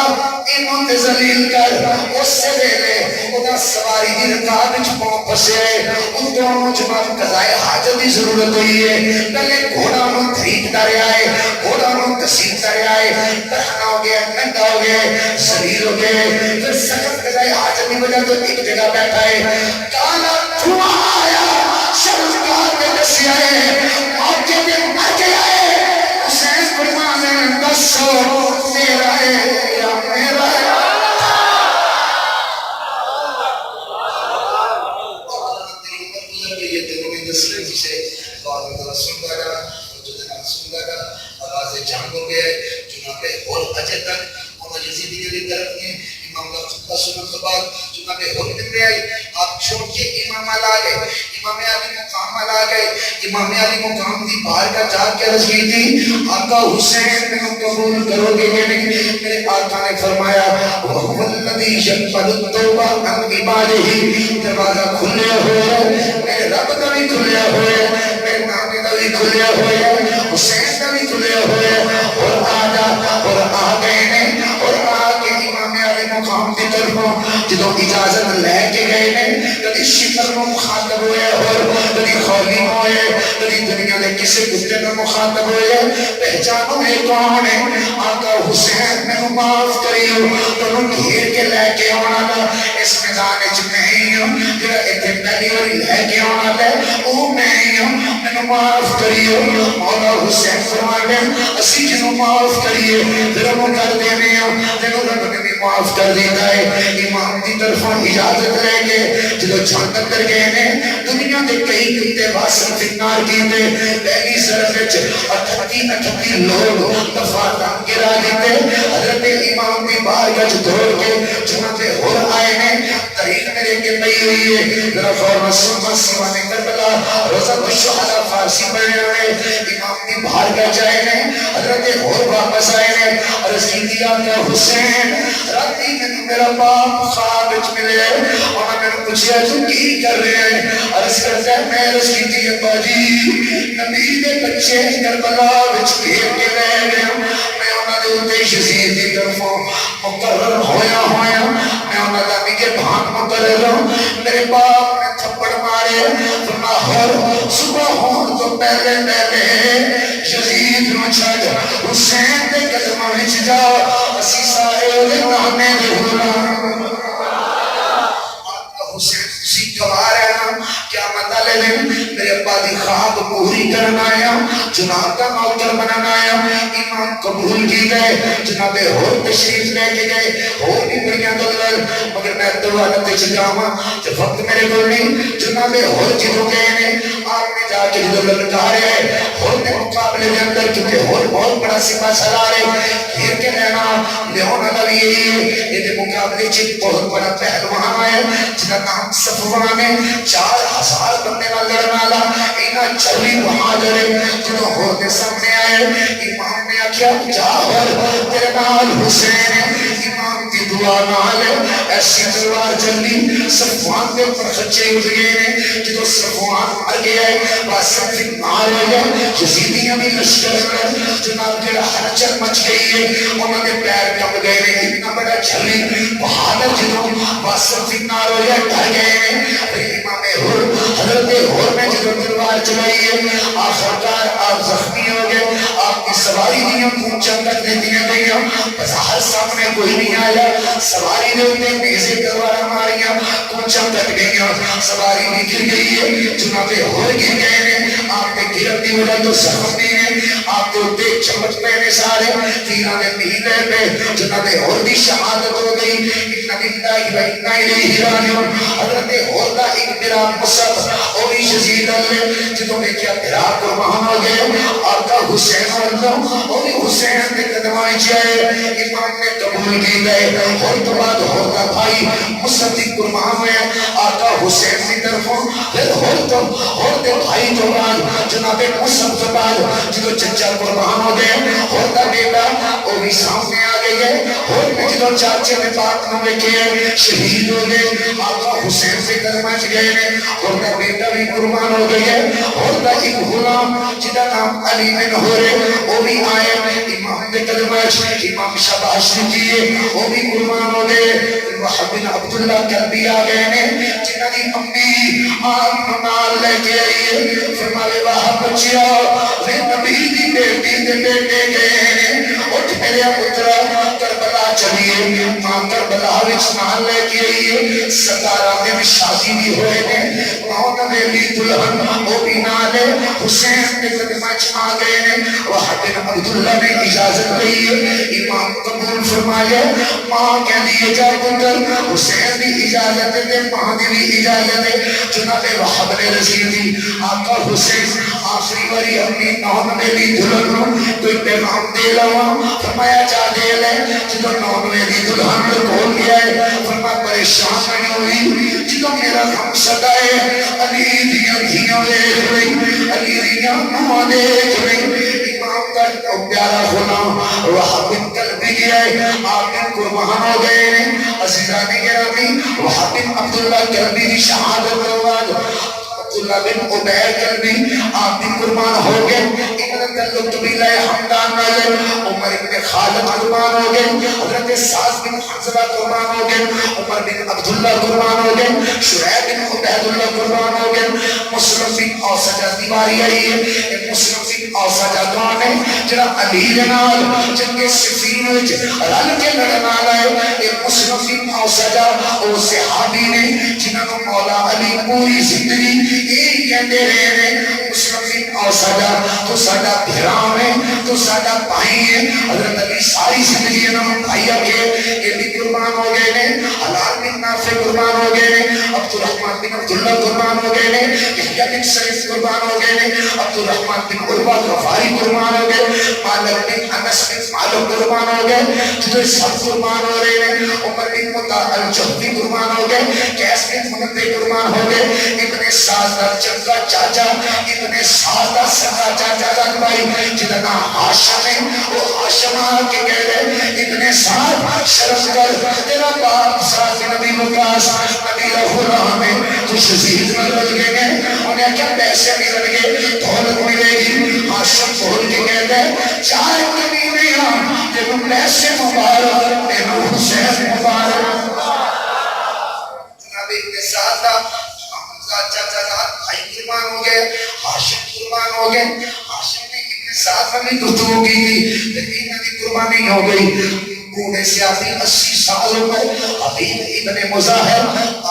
انہوں نے ذلیل کر اس سے لے لے خدا سواری دی رکاب وچ پاؤں پھسے ان دونوں جماعت قضائے حاجت دی ضرورت ہوئی ہے پہلے گھوڑا نو خرید کر آئے گھوڑا نو کسید کر آئے ترہنا ہو گیا ننگا ہو گیا ذلیل ہو گئے پھر سخت قضائے حاجت دی وجہ تو ایک جگہ بیٹھا ہے کالا دھواں آیا شرمگار میں دسی آئے موقع میں مر گیا ہے حسین فرمانے دسو میرا ہے یا میرا ہے جنگ ہو گیا ہے جناب اور اجے تک اور یزیدی کی طرف نے امام کا خطبہ سننے کے بعد جناب حکم دے آئی آپ چھوڑ کے امام آ گئے امام علی مقام آ گئے امام علی مقام دی باہر کا جا کے عرض کی تھی آقا حسین میں قبول کرو گے یا نہیں میرے آقا نے فرمایا والذی یقبل التوبہ عن عبادہ دروازہ کھلے ہوئے میرے رب کا بھی کھلے ہوئے میرے نانے کا بھی کھلے ہوئے حسین کا بھی کھلے ہوئے اور آ گئے نے اور آ کے امام علی مقام کی طرفوں جدوں اجازت لے کے گئے نے کدی شکر کو مخاطب ہوئے اور کدی خولی ہوئے کدی دنیا نے کسی کتے میں مخاطب ہوئے پہچانو ہے کون ہے آقا حسین میں معاف کریو تو گھیر کے لے کے آنا تھا اس میدان وچ نہیں ہوں جڑا ایتھے پہلی باری لے کے آنا تھا وہ نہیں ہوں میں معاف کریو مولا حسین فرماتے اسی جنوں معاف کریے پھر وہ کر دینے ہوں جنوں رب نے بھی معاف کر دیتا ہے امام دی طرفوں اجازت لے کے جدو چھانت کر گئے نے دنیا کے کئی کتے باسن فتنار کیتے پہلی صرف 38 لوگ دفاتان گرا دیتے حضرت امام دی بارگاہ دوڑ کے جناب ہور آئے ہیں تحریک میرے کے پئی ہوئی ہے ذرا غور مسلمہ سیوانے کربلا روزہ الشہداء فارسی پڑھنے ہوئے امام دی بارگاہ جائے ہیں حضرت ہور واپس آئے ہیں عرض کی دیا کہ حسین راتی میں میرا باپ خواب وچ ملے اور میں نے پوچھا تو کی کر رہے ہیں عرض کرتا ہے میں عرض کی تھی ابا جی نبی دے بچے کربلا وچ گھیر کے لے گئے میں انہاں دے اوتے یزید دی طرفوں مقرر ہویا میں انہاں دا نگہ بھان مقرر ہوں میرے باپ نے تھپڑ مارے فرما ہر صبح ہون تو پہلے یزید نو چھڑ حسین دے قدموں وچ جا اسی سارے دے نانے دے غلام حسین اسی گوار ہے نا کیا مدہ لے لیں میرے ابا دی خواب پوری کرنا آیا جناب کا موتر بنانا آیا امام قبول کی گئے جناب اور تشریف لے کے گئے اور بھی بڑیاں دلال مگر میں دلالت چکاما جب وقت میرے کو نہیں جناب اور جدو گئے نے آپ نے جا کے جدو للکارے اور نے مقابلے میں اندر کیونکہ اور بہت بڑا سپاہ سلارے گھیر کے لینا لیونا دا بھی یہی ہے یہ مقابلے چیک بہت بڑا پہلوان آئے جنہ نام صفوان ہے 4000 بندے نہ لڑنا لا اینا چلی بہادر جنہوں ہوتے سامنے آئے امام نے آکھیا جا اور تیرے نال حسین ہے امام کی دعا نال ایسی تلوار جلدی صفوان دے پر خچے اٹھ گئے ہیں جدو صفوان مر گیا ہے باسم فتنار ہو گیا یزیدیاں بھی لشکر کر جناب جڑا حرچر مچ گئی ہے انہوں نے پیر کم گئے ہیں اتنا بڑا چلی بہادر جدو باسم فتنار ہو گیا ڈر گئے ہیں امام حضرت ہور میں جدو تلوار چلائی ہے آخرکار آپ زخمی ہو گئے آپ کی سواری دیا پونچا تک دیتیاں گئیاں بظاہر سامنے کوئی نہیں آیا سواری دے ہوتے نیزے تلوار ہماریاں پونچا تک گئیاں سواری بھی گر گئی ہے جناب ہور گر گئے ہیں آپ نے گرتی وجہ تو زخمی ہیں آپ کو دیکھ چمچ پہنے سارے تیرہ نے مہینے پہ جناب ہور بھی شہادت ہو گئی اتنا للہ و اتنا الیہ راجعون حضرت ہور دا ایک میرا مصعب اور یزید اللہ جنہوں نے کیا میرا قربان ہو گئے آقا حسین اللہ اور حسین نے قدمائی جائے امام نے قبول کی گئے اور تو بعد ہوتا بھائی مصعب دی قربان ہوئے آقا حسین کی طرفوں پھر ہوتے بھائی تو بعد جناب مصعب تو بعد جنہوں چچا قربان ہو گئے ہوتا بیٹا وہ بھی سامنے آ گئی ہے اور میں جنہوں چاچے میں بات نہ میں شہید ہو گئے آقا حسین سے قدمائی گئے ہیں اور کا بیٹا بھی قربان ہو گئی ہے اور کا ایک غلام جدا نام علی بن ہورے وہ بھی آئے امام دے قدماش امام شباش کیے وہ بھی قربان ہو گئے وحب بن عبداللہ کلبی آ گئے ہیں جنہ دی امی آم نال لے کے آئیے فرمالے وحب بچیا وہ نبی دی بیٹی دے بیٹے گئے ہیں اٹھ میرے پترہ کربلا چلیے ماں کربلا وچ نال لے کے آئیے 17 میں شادی بھی ہوئے ہیں موت میری دلہن وہ بھی نالے حسین کے قدمچ آ گئے ہیں وحب بن عبداللہ نے اجازت لئی ہے امام قبول فرمائے ماں کہہ دیئے جا پتر حسین بھی اجازت دے ماں دی بھی اجازت دے جناب وحب نے رسید دی آقا حسین آخری باری اپنی نون میری دلہن کوئی پیغام دے لوا فرمایا جا دے لے جنہوں نون میری دلہن کو کھول گیا ہے فرما پر پریشان نہیں ہوئی جدو میرا ہم سدائے علی دیاں دھیاں دیکھ رہی علی دیاں نواں دیکھ رہی امام کا پیارا غلام وہاں بن قلبی گیا ہے آپ نے قربان ہو گئے ہیں عزیزان گرامی وہاں بن عبداللہ قلبی کی شہادت کرواج عبداللہ بن عبید قلبی آپ بھی قربان ہو گئے انہوں تعلق طبیلہ حمدان والے عمر بن خالد قربان ہو گئے حضرت سعد بن حنزلہ قربان ہو گئے عمر بن عبداللہ قربان ہو گئے شعیب بن عبید اللہ قربان ہو گئے مسلم بن اوسجہ دیواری آئی ہے مسلم بن اوسجہ کون ہے جنہ علی جنال جن کے صفین وچ رل کے لڑنا لائے مسلم بن اوسجہ او صحابی نے جنہ کو مولا علی پوری زندگی ایک کہتے رہے ہیں مسلم بن اوسجہ تو ساڈا بھرام ہے تو ساڈا بھائی ہے حضرت علی ساری زندگی انہوں بھائی کے یہ بھی قربان ہو گئے ہیں حلال بن نافع قربان ہو گئے ہیں عبد الرحمن بن عبداللہ قربان ہو گئے ہیں یحییٰ بن سعید قربان ہو گئے ہیں عبد الرحمن بن عروہ غفاری قربان ہو گئے مالک بن انس بن مالک قربان ہو گئے جو سب قربان ہو رہے ہیں عمر بن مطاع الجہدی قربان ہو گئے قیس بن منبع قربان ہو گئے ابن سعد کا چنگا چاچا ابن سعد کا سگا چاچا کا بھائی جنہا نام ہاشم ہے وہ ہاشم آ کے کہہ رہے ابن سعد شرف کر تیرا باپ سعد نبی مقاس نبی غلام ہے تو شزید میں لگ گئے انہیں کیا پیسے مل گئے دولت ملے گی ہاشم بول کے کہتے ہیں چائے کبھی نہیں ہاں تیرے پیسے مبارک تیرے حسین مبارک جناب ابن سعد چاچا بھائی قربان ہو گئے ہاشم قربان ہو گئے ہاشم نے ابن سعد میں گفتگو کی تھی لیکن انہی قربانی ہو گئی بوڑھے سے آدھی 80 سال ہو گئے حبیب ابن مظاہر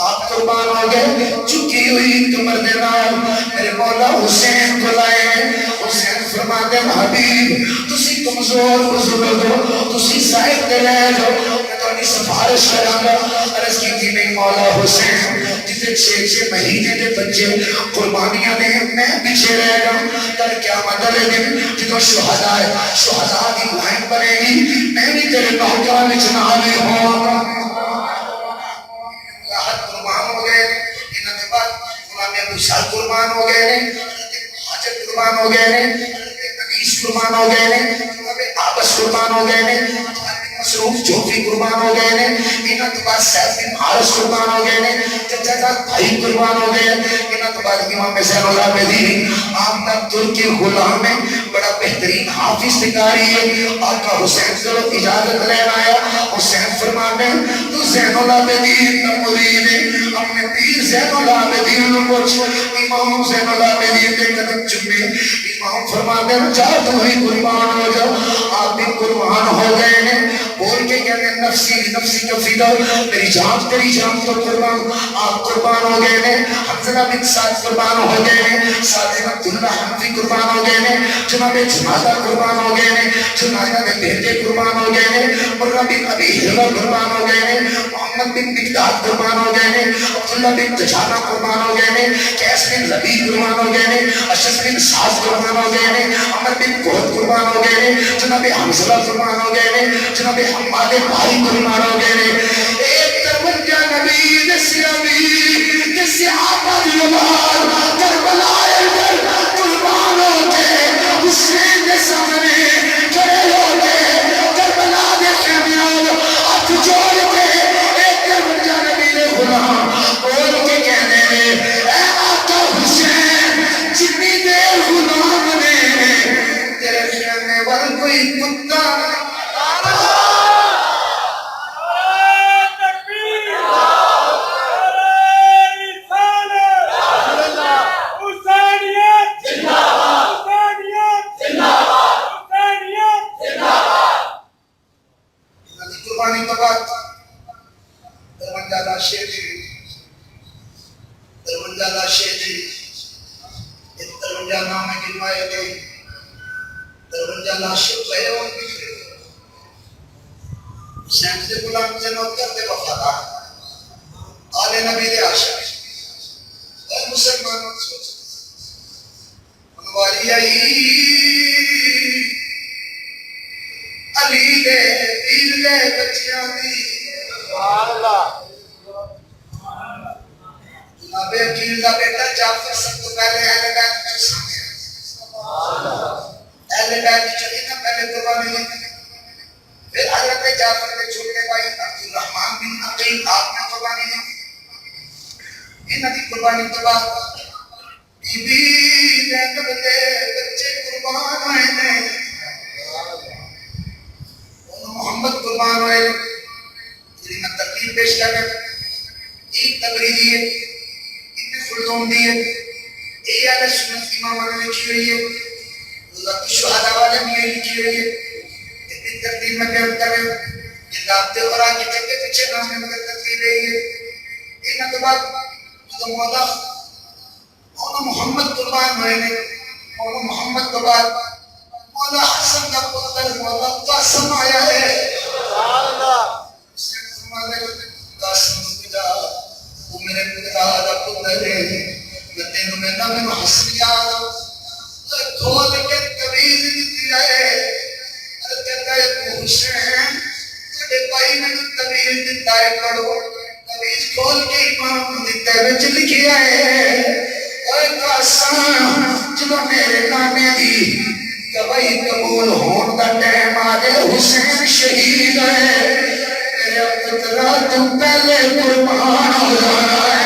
آپ قربان ہو گئے چکی ہوئی کمر دے نال میرے مولا حسین کو لائے حسین فرماتے ہیں حبیب تسی کمزور بزرگ ہو تسی صاحب دے لے جاؤ میں تو نہیں سفارش کرانگا عرض کی تھی نہیں مولا حسین جسے 6 مہینے دے بچے قربانیاں دے میں پیچھے رہ جاؤں کل کیا مدل دن جدو شہداء کی لائن بنے گی میں بھی تیرے نوجوان چنانے ہوں راحت قربان ہو گئے انہوں نے بعد غلام ابو سعد قربان ہو گئے حاجت قربان ہو گئے انیس قربان ہو گئے آبس قربان ہو گئے مصروف جوفی قربان ہو گئے انہوں نے بعد سیف بن حارث قربان ہو گئے چچا بھائی قربان ہو گئے انہوں نے بعد امام زین العابدین آمدہ ترکی غلام میں بڑا بہترین حافظ تکاری ہے آقا حسین سے اجازت لینا آیا حسین فرمانے تو زین العابدین مرید ہے اپنے پیر زین العابدین پوچھ امام زین العابدین کے قدم چمے امام فرمانے جا تو ہی قربان ہو جاؤ آپ بھی قربان ہو گئے ہیں بول کے کہتے ہیں نفسی کا فیدہ میری جان تیری جان تو قربان آپ قربان ہو گئے ہیں حنزلہ بن سعد قربان ہو گئے ہیں سعد بن عبداللہ حنفی قربان ہو گئے ہیں جناب جنازہ قربان ہو گئے ہیں جنازہ میں بیٹے قربان ہو گئے ہیں مرہ بن ابی حرہ قربان ہو گئے ہیں محمد بن مقداد قربان ہو گئے ہیں عبداللہ بن تجانہ قربان ہو گئے ہیں قیس بن ربیع قربان ہو گئے ہیں اشس بن سعد قربان ہو گئے ہیں عمر بن قہد قربان ہو گئے ہیں جناب حنزلہ قربان ہو گئے ہیں جناب حماد بھائی قربان ہو گئے ہیں ایک تربنجہ نبی دسی نبی دسی آقا دیوار کربلا ایڈر قربان ہو گئے حسین دے سامنے کھڑے ہو گئے کربلا دے خیمیان ہاتھ جوڑ کے ایک تربنجہ نبی نے غلام بول کے کہنے میں اے آقا حسین جتنی دیر غلام نے تیرے خیمے وال کوئی کتا ابے عقیل کا بیٹا جعفر سب تو پہلے اہل بیت میں سامنے اہل بیت چلی نا پہلے قربانی ہوئی. پھر حضرت جعفر کے چھوٹے بھائی عبد الرحمن بن عقیل آپ نے قربانی دی. انہاں دی قربانی تو بعد بی بی زینب دے بچے قربان ہوئے نے. محمد قربان ہوئے جی میں تقریر پیش کر رہا ایک تقریری ہے اتنے خلدون دی ہے یہ اہل سنت امام نے لکھی ہوئی ہے رضا شہداء والے بھی یہ لکھی ہوئی ہے اتنی ترتیب میں بیان کر رہے ہیں کتاب دے اور آگے چکے پیچھے نام میں مگر تقریر رہی ہے. ایک کے بعد جو مولا مولا محمد قربان ہوئے نے مولا محمد کے بعد مولا حسن کا پتر مولا قاسم آیا ہے. حسین فرمانے قاسم پتا وہ میرے پتا دا پتر ہے میں تینوں میں نہ میں حسن یاد کھول کے تمیز دیتی ہے. ارے کہتا ہے تو حسین تیرے بھائی نے تمیز دیتا ہے پڑھو تمیز کھول کے امام دیتا ہے وچ لکھیا ہے اے قاسم جب میرے نانے دی گواہی قبول ہون دا ٹائم آ جائے حسین شہید ہے میرے پترا تم پہلے قربان ہو جانا ہے.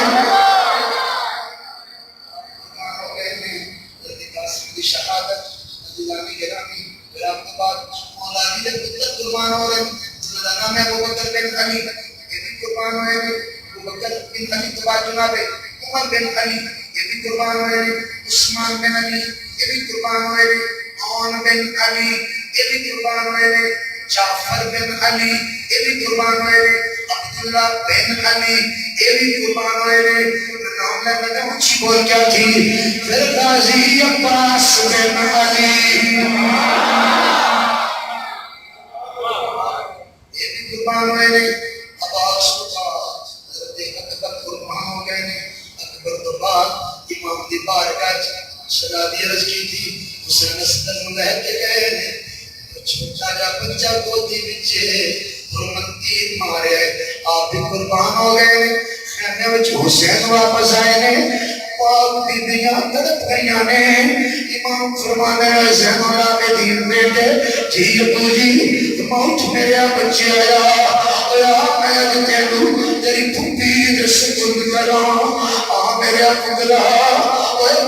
قربان ہو گئے نے حضرت قاسم کی شہادت عزیزانی گرامی پھر آپ کے بعد مولا علی کے پتر قربان ہو رہے جن کا نام ہے ابوبکر بن علی یہ بھی قربان ہوئے نے. ابوبکر بن علی کے بعد جناب عمر بن علی یہ بھی قربان ہوئے نے. عثمان بن علی یہ بھی قربان ہوئے نے. عون بن علی یہ بھی قربان ہوئے نے. جعفر بن علی یہ بھی قربان ہوئے نے. عبداللہ بن علی یہ بھی قربان ہوئے نے. نام لے میں نے اونچی بول کیا تھی پھر غازی عباس بن علی یہ بھی قربان ہوئے نے. عباس کو حضرت اکبر قربان ہو گئے نے. اکبر تو بعد امام دی بارگاہ شہادی عرض کی تھی حسین اسدن لہر کے گئے نے چھوٹا جا بچہ گودی بچے حرمتی مارے آپ بھی قربان ہو گئے نے. خیمے وچ حسین واپس آئے نے پاک بیبیاں تڑپ گئیاں نے. امام فرمانے زین العابدین بیٹے جی ابو جی موت میرے بچے آیا میں اج تینوں تیری پھپھی دے سپرد کراں آ میرے پترا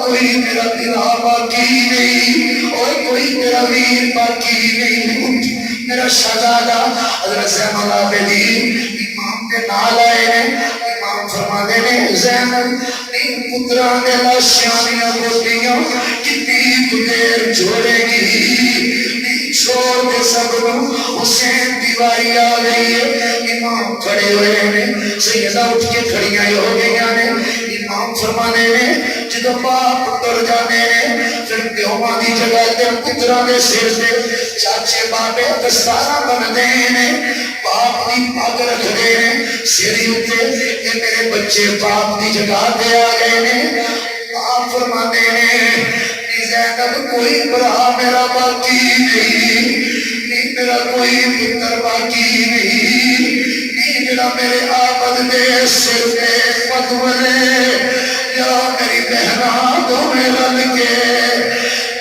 کوئی میرا دلا باقی نہیں اور کوئی میرا ویر باقی نہیں. میرا شہزادہ حضرت زین العابدین امام کے نال آئے نے. امام فرماتے نے زینب تین پتران دے لاشیاں بوٹیاں کتنی دیر چھوڑے گی چھوڑ دے سب حسین دیواری آ گئی ہے. امام کھڑے ہوئے ہیں سیدہ اٹھ کے کھڑیاں ہو گئیاں نے. امام فرمانے نے جدو باپ تر جانے نے پھر پیوماں دی جگہ تے پتران دے سر تے چاچے بابے دستاراں بن دے نے. باپ دی پگ رکھ دے نے سری اتے اے میرے بچے باپ دی جگہ تے آ گئے نے. آپ فرماتے ہیں زینب کوئی برا میرا باقی نہیں میرا کوئی پتر باقی نہیں میرا میرے آمد دے سر پہ پتولے یا میری بہنہ تو میرا لکے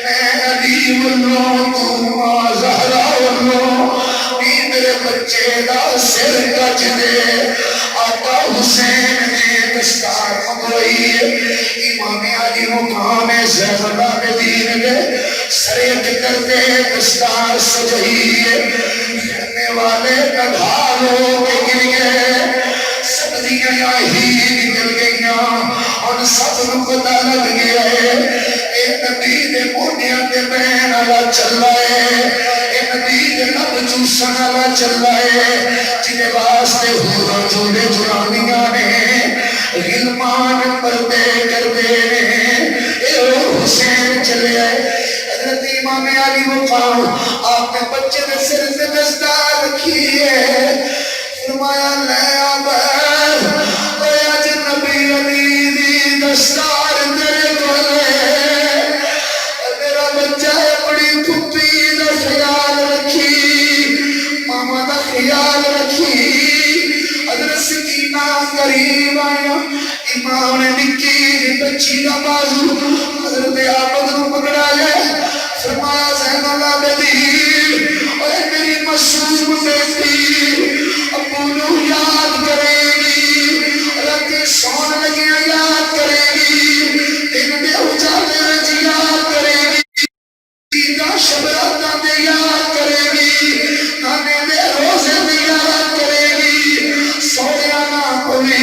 میں علی واللہ تو زہرہ واللہ میرے بچے دا سر کچ دے. آقا حسین نے دستار پکڑی امام علی مقام زین العابدین دے سریت کرتے دستار سجائی کرنے والے نڈھالوں کے گر گئے سبزیاں ہی نکل گئیاں اور سب نو پتہ لگ گیا ہے اے نبی دے موڈیاں تے بہن والا چل رہا ہے اے نبی دے لب چوسن والا چل رہا ہے جنہیں واسطے ہورا جوڑے جرانیاں نے غلمان پردے کر دے اے حسین چلے آئے. حضرت امام علی مقام آپ نے بچے نے سر سے دستار رکھی ہے فرمایا لے آبر اے اج نبی علی دی دستار تیرے کو لے میرا بچہ اپنی پھپھی دا خیال رکھی ماما دا خیال رکھی. حضرت سکینہ قریب آیا امام نے نکی بچی کا بازو حضرت آمد نو پکڑا ہے، فرمایا زین العابدین اے میری معصوم بیٹی ابو نو یاد کرے گی، رات سون لگے یاد کرے گی، دن دے اجالے وچ یاد کرے گی، نا شبراتاں دے یاد کرے گی، نانے دے روزے دے یاد کرے گی، سویا نہ پوی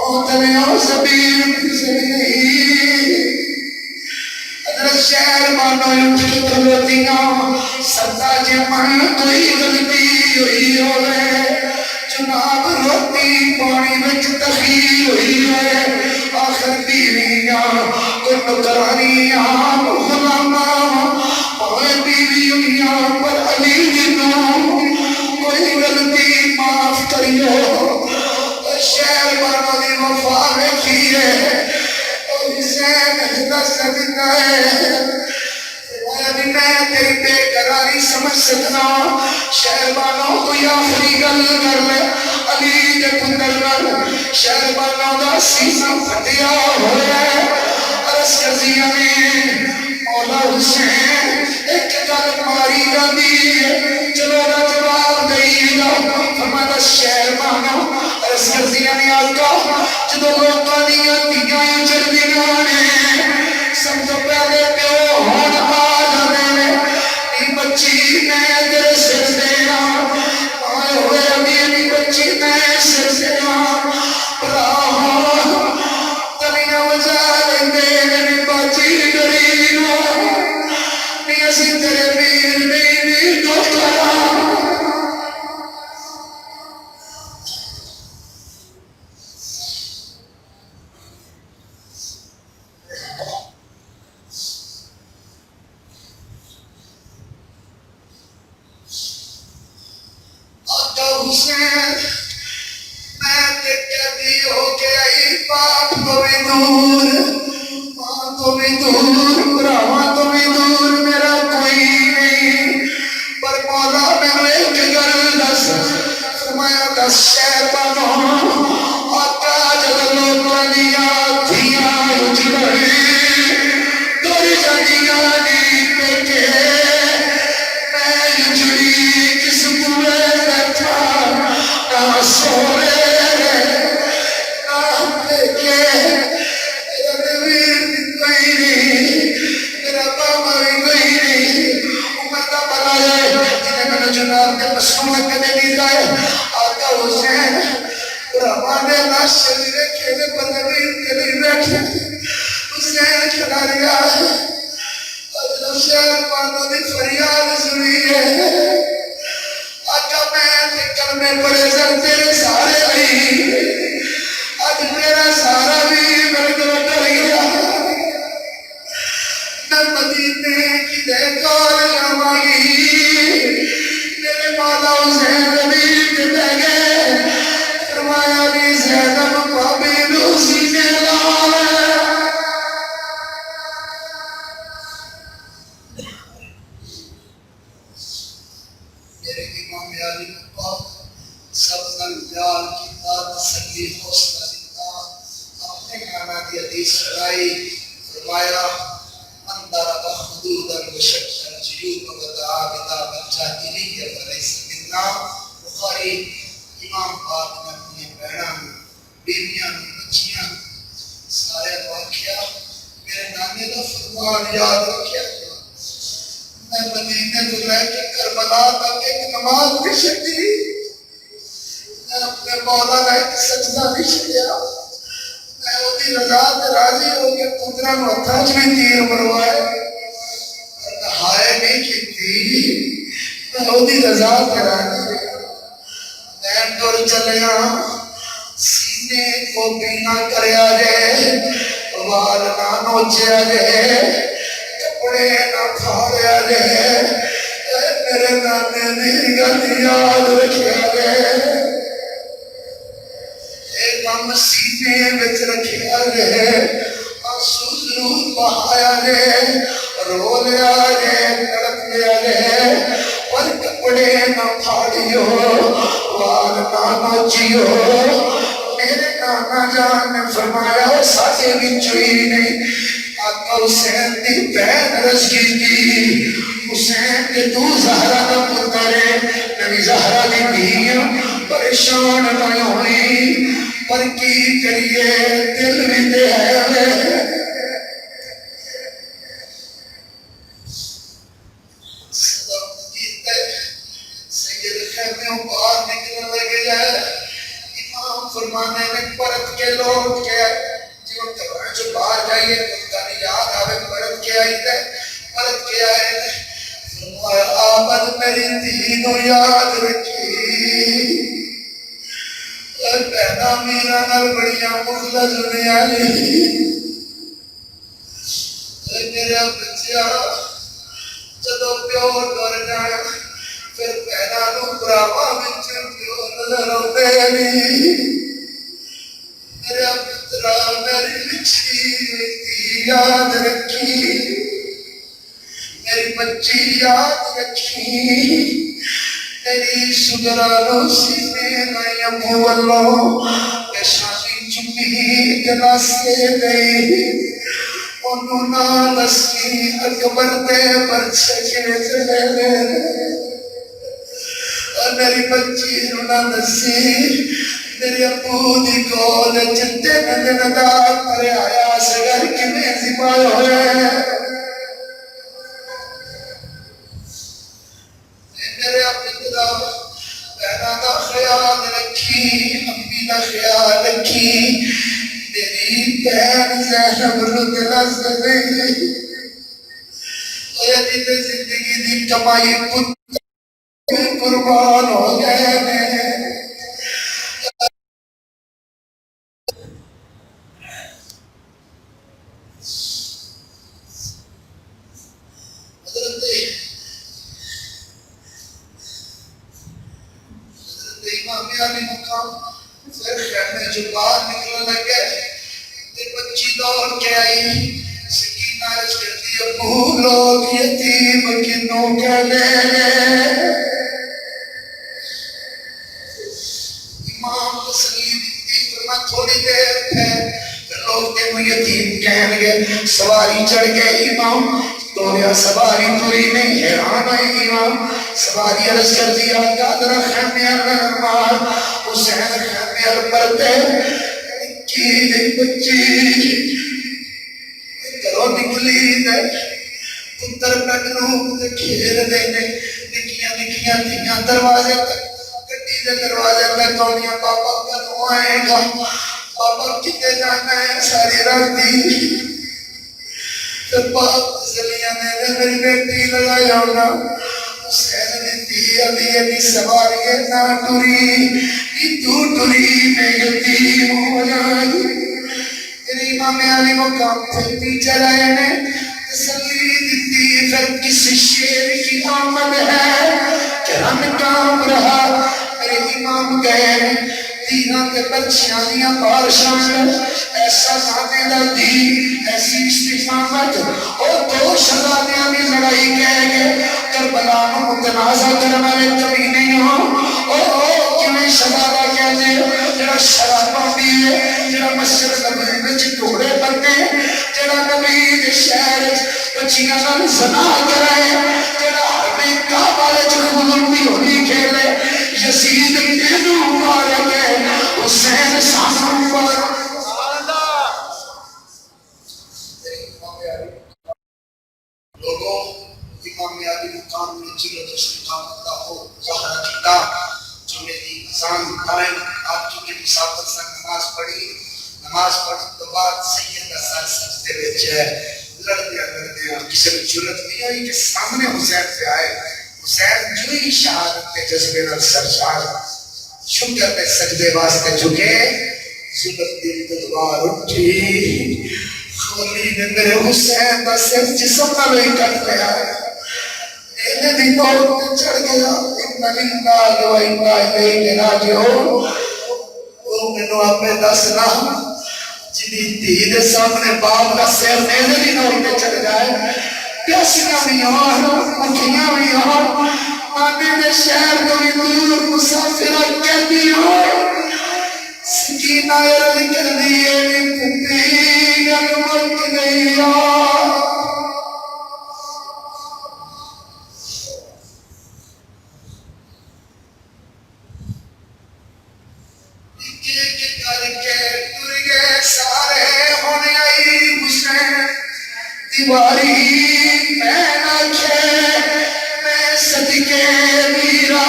تمہیں زمین حضرت شہر مانو اٹھ کھلوتیاں سدا جے من کوئی غلطی ہوئی ہوئے جناب روٹی پانی وچ تخیر ہوئی ہوئے آخر بیویاں کوئی نکرانیاں غلاماں پاوے بیوی ہوئیاں پر علی جنوں کوئی غلطی معاف کریو شہر بانو دی وفا رکھی ہے حسین دس دیتا ہے میں تیری بے قراری سمجھ سکنا شہر بانو کوئی آخری گل کر لے علی دے پتر شہر بانو دا سینہ پھٹیا ہوا ہے عرض کرزیاں نے مولا حسین ایک گل ماری جاندی چلو نہ جواب دئی گا فرمایا شہر بانو عرض کرزیاں نے آقا جدو لوکاں دیاں دھیاں اجڑدیاں نے سب تو پہلے پیو ہون آ جاندے نے بچی میں تیرے سر دینا آئے ہوئے ابھی بچی میں سر دینا براہ تلیاں وجہ لیندے میری بچی ڈرینا نہیں اسی تیرے میر نہیں دوسترا حسین میں تے کہتی ہو کے آئی باپ تو بھی دور ماں تو بھی دور براواں تو بھی دور میرا کوئی نہیں پر مولا میں ایک گل دس فرمایا دس شہر بانو آقا جب لوگوں دیا دھیاں اجڑے دوری جانیاں نہیں پیکے میں اجڑی کس پورے سورے نام لے کے میرا نویر کوئی نہیں میرا بابا بھی کوئی نہیں عمر کا بلا ہے جنہیں میں نے جناب کے پسوں میں کدے نہیں دائے آقا حسین رحمانے لاش شریرے کھیلے پر نویر کے لیے بیٹھے حسین کھلا رہا ہے اور جو شہر پانوں دی فریاد سنی ہے آقا میں کلمے پڑے سن تیرے سارے نہیں آج میرا سارا بھی میرے کو ڈر گیا میں مدینے کی دیکھار جامائی میرے مولا حسین نبی کے بہ گئے فرمایا بھی زینب بابی روسی نے لاؤ پیار کیتا تسلی حوصلہ دیتا اپنے کھانا کی حدیث سنائی فرمایا من ضرب حدودا وشق الجيوب ودعا بدعوى الجاهلية فليس منا بخاری امام پاک نے اپنی بہنوں بیویاں بچیاں سارے واقعہ میرے نانے کا فرمان یاد رکھیا میں مدینے تو لے کے کربلا تک ایک نماز بھی چھڈی اپنے مولا کا ایک سجدہ نہیں چھڑیا میں وہی رضا تے راضی ہو کے پترا نو ہتھاں وچ بھی تیر مروائے پر نہائے نہیں کیتی میں وہی رضا تے راضی میں ٹر چلیا سینے کو بینا کریا جے وال نہ نوچیا جے کپڑے نہ پھاڑیا جے میرے نانے دی گل یاد رکھیا جے کام سینے وچ رکھیا جے آنسو ضرور بہایا جے رو لیا جے تڑپ لیا جے پر کپڑے نہ پھاڑیو وال نہ نوچیو میرے نانا جان نے فرمایا ساڈے وچ ہی نہیں آقا حسین دی بہن رض کی حسین دے تو زہرا دا پتر نبی زہرا دی دھیاں پریشان نہ ہوئی پر کی کریے دل بھی دے ہے سید خیمیوں باہر نکلنے لگے امام زمانے میں پرت کے لوٹ کے جو گھر جو باہر جائیے تو نہیں یاد آوے پرت کے آئی تھے پرت کے آئے تھے فرمایا آمد میری دینوں یاد رکھی پہنا میرا نال بڑیاں مخلص ہونے آلی میرا بچیا جدو پیو ڈر جانا پھر پہنا نو براوا بچ پیو نظر آتے نہیں میرا پترا میری بچی یاد رکھی میری بچی یاد رکھی تیری سگرانو سینے میں ابو اللہ کہ شادی چکی جناسے گئی انہوں نے نسی اکبر دے پرچے کے چلے اور میری بچی انہوں نے نسی میری ابو دی کول چلتے میں ندار پرے آیا سگر کی میں زبائے ہوئے میرے پترا بہنا کا خیال رکھی امی کا خیال رکھی میری بہن زینب رد لفظ گئی یہ زندگی دی کمائی پتر قربان ہو گئے میں امام علی مقام پھر خیمے جو باہر نکلنے لگے تے بچی دوڑ کے آئی سکینہ عرض کرتی ابو لوگ یتیم کنوں کہنے امام تسلیم دی فرما تھوڑی دیر ہے پھر لوگ تینوں یتیم کہنے گے سواری چڑھ گئے امام دوریا سواری توری نہیں حیران ہے امام سواری عرض کر دیا قادر خیمے الرحمار حسین خیمے الپردے کی بچی کرو نکلی دے پتر بیڈروم دے کھیر دینے نکیاں نکیاں تھیاں دروازے تک گڈی دے دروازے پہ کونیاں پاپا کدوں آئے گا پاپا کتے جانا ہے ساری رات دی پھر باپ زلیاں نے میری بیٹی لگایا ہونا حسین نے دی ابھی ابھی سواری نہ ٹوری نی تو ٹوری میں یتیم ہو جائی تیری امام علی مقام پھر پیچھے رہے نے تسلی دیتی پھر کسی شیر کی آمد ہے کہ ہم کام رہا میرے امام گئے دینا کے بچیاں بارشان ایسا نانے دا دی ایسی استفامت اور دو شہزادیاں بھی لڑائی کہہ گئے کربلا میں متنازع کرنے والے کبھی نہیں ہوں اور کیوں شہزادہ کہتے ہیں جڑا شرابہ پیے جڑا مسجد نبی میں ٹکڑے بننے جڑا نبی کے شہر بچیاں نال زنا کرے جڑا حرم کعبہ وچ خون دی ہولی کھیلے یزید اینو مارے گئے حسین سانو مارے لوگوں امام علی مقام میں جلد استقامت کا ہو ظاہرہ کیتا جو میری اذان قائم آپ چونکہ مسافر سے نماز پڑھ تو بعد سید کا سر سجدے وچ ہے لڑدیا کسی نے جرت نہیں آئی کہ سامنے حسین پہ آئے حسین جو ہی شہادت کے جذبے نال سرشار شکر میں سجدے واسطے جھکے ظلم دی تلوار اٹھی خولی نے میرے حسین دا سر جسم نہ لئی کٹ لیا میرے بھی موت پہ چڑھ گیا اتنا للہ و انا الیہ راجعون وہ مینوں اپنے دسنا جنی دھی دے سامنے باپ کا سر میرے بھی موت پہ چڑھ جائے پیاسیاں بھی ہوں مکھیاں بھی ہوں آنے میں شہر کوئی دور مسافرہ کہتی ہوں سکینہ عرض کر دیئے پتی اگمت نہیں آ ایک کر کے ٹر گئے سارے ہونے آئی حسین دیواری میں ناچے میں صدقے میرا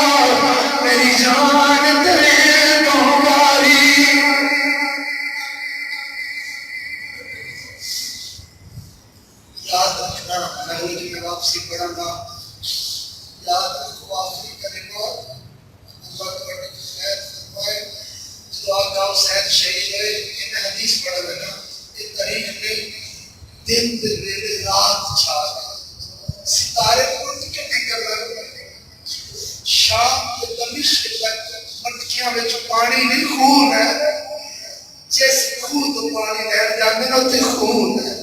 میری جان تیرے تو باری حسین شہید ہوئے یہ میں حدیث پڑھا لگا یہ تاریخ نے دن دے ویلے رات چھا گئے ستارے اٹھ کے نکل رہے شام کے دمشق تک مٹکیاں وچ پانی نہیں خون ہے جس خون تو پانی لہر جاندے نو تے خون ہے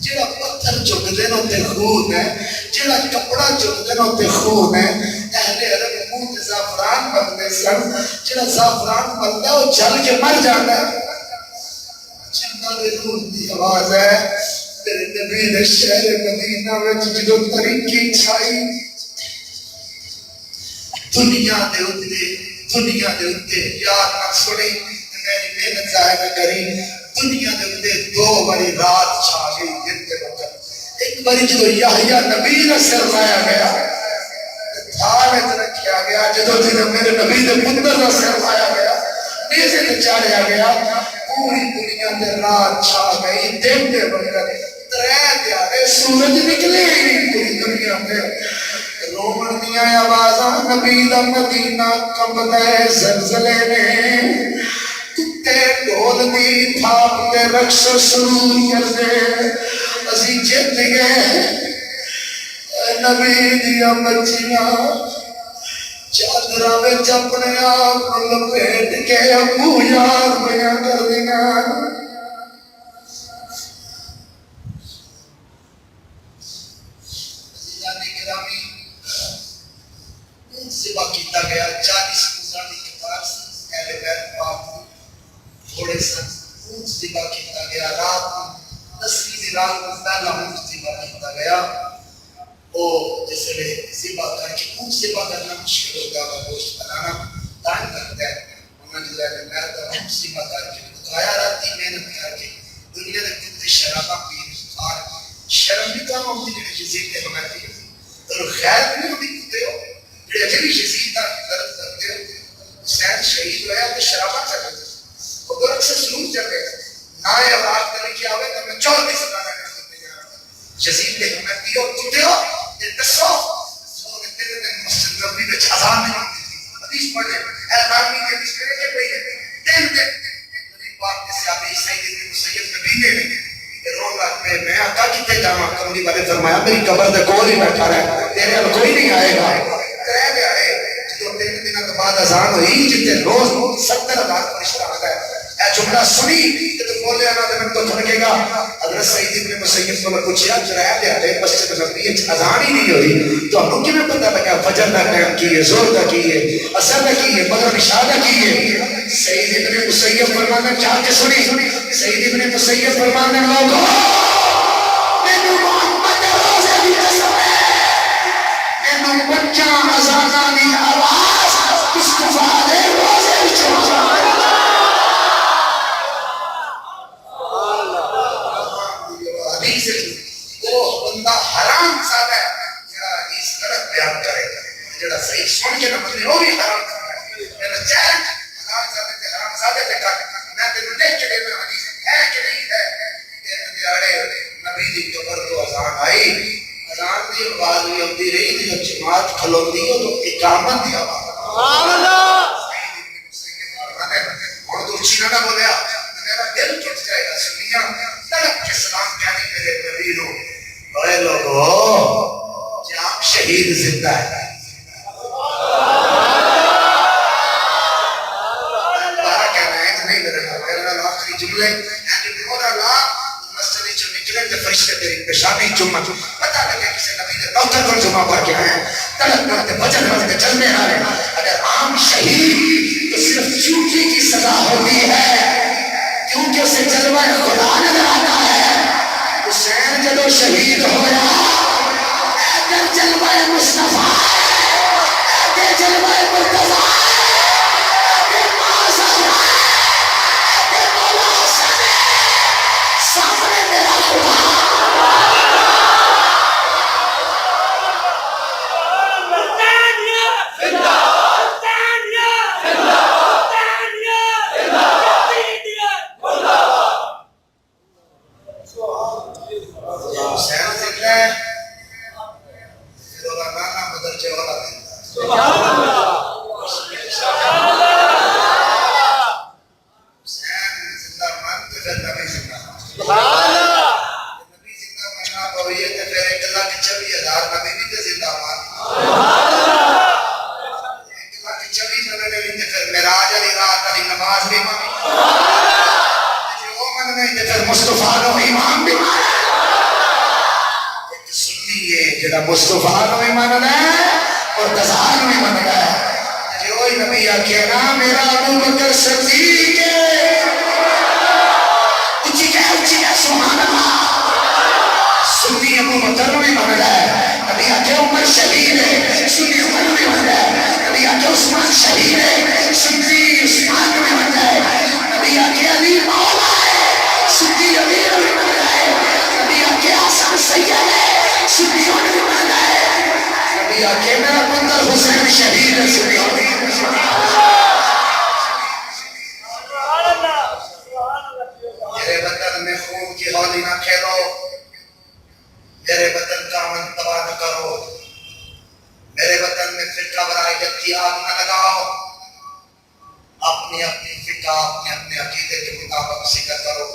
جڑا پتھر چکدے نو تے خون ہے جڑا کپڑا چکدے نو تے خون ہے اہل عرب منہ تے زعفران ملتے سن جڑا زعفران ملتا وہ جل کے مر جاتا ہے چندا دے نور دی آواز ہے تیرے نبی دے شہر مدینہ وچ جدوں ترقی چھائی دنیا دے اوتے یاد نہ سنی میری محنت ضائع نہ کری دنیا دے اوتے دو باری رات چھا گئی دن دے وقت ایک باری جدوں یحییٰ نبی دا سر لایا گیا تھانے تے رکھیا گیا جدوں میرے نبی دے پتر دا سر لایا گیا نیزے تے چاڑیا گیا پوری دنیا دے رات چھا گئی دن دے وقت ترے پیارے سورج نکلے ہی نہیں پوری دنیا دے رومن دیا آوازاں نبی دا مدینہ کمبدا ہے زلزلے نے کتے ڈول دی تھاپ تے رقص شروع کر دے اسی جت گئے نبی دیا بچیاں چادراں وچ اپنے آپ لپیٹ کے ابو یاد بیاں کر دینا سبا کیتا گیا 40 گزران دی کتاب سے اہل بیت پاک تھوڑے سن سبا کیتا گیا رات 10ویں دی رات کو پہلا سبا کیتا گیا او جس نے سبا کر کے اون سبا کرنا مشکل ہوگا وہ گوشت بنانا تان کرتا ہے انہوں نے جو ہے میں سبا کر کے بتایا راتی محنت کر کے دنیا دے کتے شرابہ پی اور شرم بھی کام ہوتی ہے جزید کے ہمیں پی اور خیر بھی ہوتی کتے ہو لیکن یزید کا درد کرتے ہو حسین شہید ہوا تو شرابہ چل رہے وہ درد سے سلوک چل رہے نہ اولاد کرنے کی آوے تو میں 34 سالہ کرتے جا رہا ہوں یزید نے ہمیں پیو کتے ہو یہ دسو سو نے تیرے دن مسجد ربی میں اذان نہیں ہوتی تھی حدیث پڑھ لے اے آدمی کے حدیث کرے کے پہی ہے دن دن نبی پاک کے صحابی سید ابن مسیب نبی نے رون لگ پہ میں آقا کتے جامع کمری والے فرمایا میری قبر دے کول ہی بیٹھا رہا تیرے ال کوئی نہیں آئے گا ترے دیارے جدو 3 دنوں کے بعد اذان ہوئی جتے روز 70,000 فرشتہ آ گئے اے جملہ سنی کہ تو بولے انا دے میں تو تھڑکے گا حضرت سعید ابن مسیب کو پوچھا چرایا دیارے مسجد نبی اذان ہی نہیں ہوئی تو ہم کیوں پتہ لگا فجر کا ٹائم کی ہے زور کا کی ہے عصر کا کی ہے مغرب عشاء کا کی ہے سعید ابن مسیب فرمانا چاہ کے سنی سعید ابن مسیب فرمانے لوگوں میں محمد روزے دی قسم ہے بچہ ازادانی آواز مصطفیٰ دے روزے بچوں حدیث وہ بندہ حرام زادہ ہے جڑا اس غلط بیان کرے جڑا صحیح سن کے نہ بدلے وہ بھی حرام زادہ ہے میرا چین حرام زادہ تے حرام زادہ تے کٹ میں تینوں لکھ کے دینا حدیث ہے کہ نہیں ہے تین دیاڑے نبی دی قبر تو اذان آئی اذان دی آواز بھی ہوتی رہی تھی جب جماعت کھلوندی ہو تو اقامت دی آواز سبحان اللہ اور تو چینا نہ بولیا میرا دل ٹوٹ جائے گا سنیاں تڑپ کے سلام کہنے میرے نبی نو اے لوگو جہاں شہید زندہ ہے بارہ کہنا ہے تو نہیں میرے آخری جملے مسجد جو نکلے تو فرشتے تیری پیشانی چوما پتہ لگے کسی نبی نے ڈاکٹر پر جمعہ پڑھ کے آئے تڑپ کرتے بجن کرتے چلنے آئے اگر عام شہید تو صرف چوٹی کی سزا ہوتی ہے کیونکہ اسے جلوہ خدا نظر آتا ہے حسین جدو شہید ہویا اگر جلوہ مصطفیٰ اگر جلوہ مرتضیٰ اگر معاذ اللہ اگر مولا حسن سامنے میرا خدا حسین ذکر ہے جڑا مصطفیٰ نو بھی من ہے اور تزار نو بھی من ہے جو وہی نبی آکھے نا میرا ابو بکر صدیق اچھی کہ سبحان اللہ سنی ابو بکر نو بھی من ہے نبی آکھے عمر شہید ہے سنی عمر نو بھی من ہے نبی آکھے عثمان شہید ہے سنی عثمان نو بھی من ہے نبی آکھے علی مولا ہے سنی علی نو بھی من ہے نبی آکھے حسن سید ہے سنی نو بھی من ہے نبی آکھے میرا پتر حسین شہید ہے سنی علی میرے بدن میں خون کی ہولی نہ کھیلو میرے بدن کا من تباہ نہ کرو میرے بدن میں فرقہ برائیت کی آگ نہ لگاؤ اپنی اپنی فرقہ اپنے اپنے عقیدے کے مطابق ذکر کرو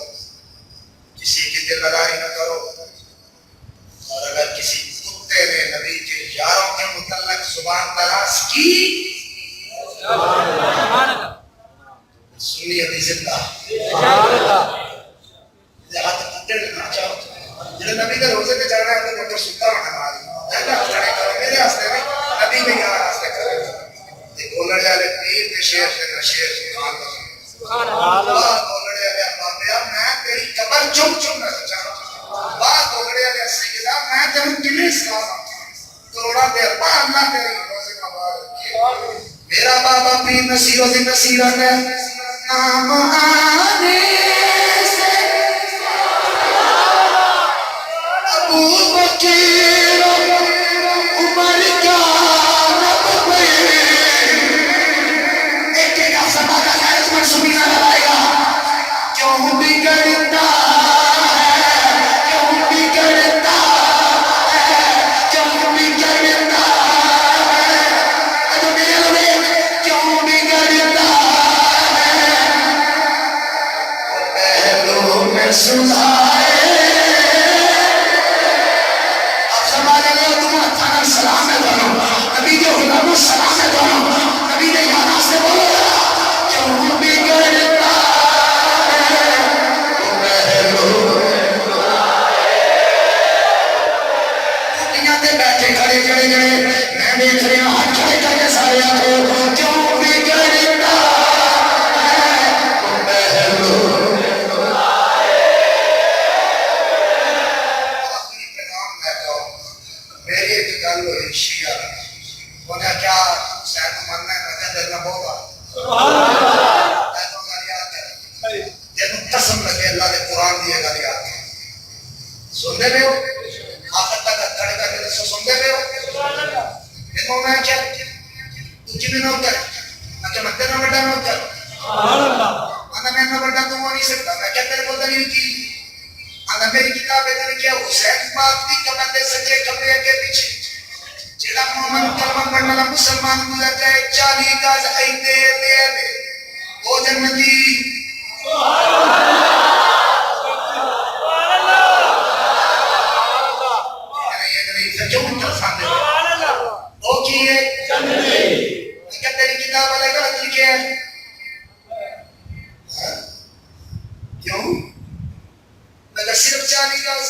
کسی کی دل لڑائی نہ کرو اور اگر کسی کتے نے نبی کے یاروں کے متعلق زبان دراز کی سنی ابھی زندہ ہاتھ کتے نہ چاہو جنہیں نبی کے روزے پہ چڑھنا ہے تو ڈاکٹر ستا ہونا ہماری اللہ کھڑے کرو میرے ہاستے میں نبی میں یہاں ہاستے کرے ایک گولڑے والے پیر کے شیر سے شیر سبحان اللہ گولڑے والے بابیا میں تیری قبر چم چم نہ سچا واہ گولڑے والے سیدہ میں تیرے دل اسلام کروڑا دے اللہ تیرے روزے کا بار میرا بابا پیر نصیر و نصیرت ہے نام آنے سے ابو بکر عمر کا رب پہ ایک ایک سبا کا خیرت میں سبینہ لگائے گا کیوں بگڑتا ہے کیوں بگڑتا ہے کیوں بگڑتا ہے اجو میرے لئے کیوں بگڑتا ہے پہلو میں سنائے سلام ہے دونوں نبی کے غلام سلام ہے دونوں نبی نے یہاں سے بولو کیوں بگڑتا ہے دنیا تے بیٹھے کھڑے کھڑے کھڑے میں دیکھ رہے ہوں ہاتھ کھڑے کھڑے کے سارے آنکھوں کیوں بگڑتا ہے میری ایک گل ہوئی شیعہ انہیں کیا حسین کو مرنا ہے میں کہا دینا ہوگا ایسا گل یاد کر جنہوں قسم لگے اللہ نے قرآن دیے گل یاد کر سنتے پہ ہو آخر تک کھڑے کر کے دسو سنتے پہ ہو جنہوں میں کیا تو کی بھی نہ کر میں کیا مدد نہ بڑھا نہ کر آنا میں نہ بڑھا تو وہ نہیں سکتا میں کیا تیرے کو دلیل کی آنا میری کتاب ہے کیا حسین پاک دی کمر دے سچے کمرے کے پیچھے جڑا مومن کلمہ پڑھنے والا مسلمان گزر جائے 40 گز ایندے دے دے وہ جنتی سبحان اللہ یہ نہیں سچوں انسان دے سبحان اللہ وہ کی ہے جنتی کیا تیری کتاب والے غلط لکھے ہیں کیوں مگر صرف 40 گز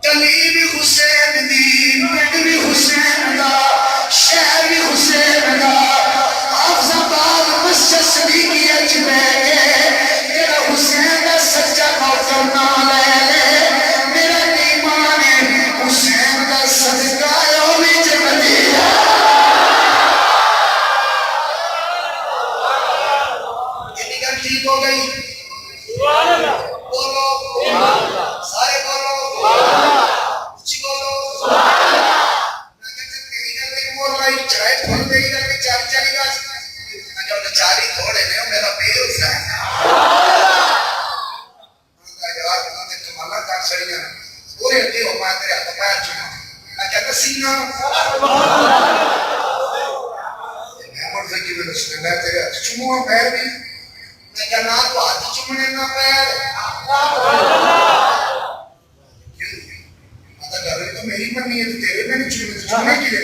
گلی بھی حسین دی پنڈ بھی حسین دا شہر بھی حسین دا حافظ آباد مسجد صدیقی اچ بہ کے میرا حسین دا سچا نوکر نہ لے لے میرا ایمان حسین دا صدقہ او بھی جنتی ہے ٹھیک ہو گئی بولو سارے بولو اچھی بولو میں کہتے تیری گل نہیں بول رہی چاہے بول تیری گل نہیں 40 گز میں کہتا 40 تھوڑے نہیں میرا پیر حسین یار انہوں نے کمالہ کر چھڑیاں پورے اٹھے ہو میں تیرے ہاتھ پیر چنا میں کہتا سینہ میں مڑ فکی میں رسول میں تیرے ہاتھ چموں پیر بھی میں کہا نہ تو ہاتھ چمنے نہ پیر مطلب کر رہی تو میری منی ہے تو تیرے میں نہیں چمنے تو چمنے کی لے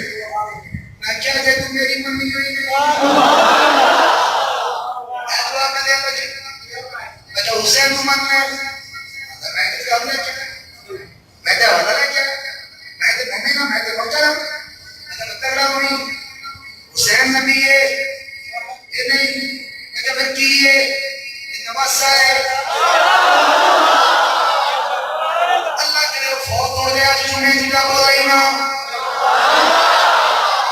میں کیا جائے تو میری منی ہوئی نہیں میں جواب میں دے میں کہا حسین حسین من نے میں تے گل لے کے میں تے حوالہ لے کے میں تے مومن ہاں میں تے محترم میں تے تگڑا ہوئی حسین نبی ہے یہ نہیں میں تے پھر کی ہے یہ نواسا ہے اللہ کرے فوت ہو جائے آج جمعے جی کا بول رہی نا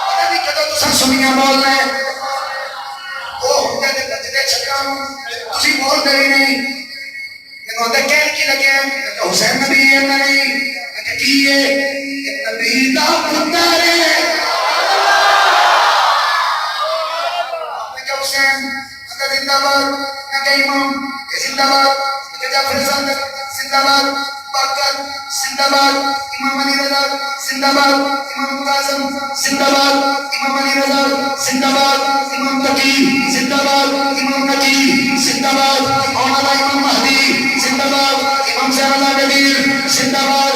پتہ نہیں کدو تساں سنیاں بول رہے وہ ہوتے دے بچدے چھکاں تسی بول دے نہیں میں کہتے کہن کی لگے کہ حسین نبی ہے نہیں میں کہ کی ہے کہ نبی دا پتر ہے میں کہ حسین میں کہ زندہ باد میں کہ امام کہ زندہ باد میں کہ جعفر صادق زندہ باد باقر زندہ باد امام علی رضا زندہ باد امام قاسم زندہ باد امام علی رضا زندہ باد امام تقی زندہ باد امام نقی زندہ باد مولانا امام مہدی زندہ باد امام شہزادہ قدیر زندہ باد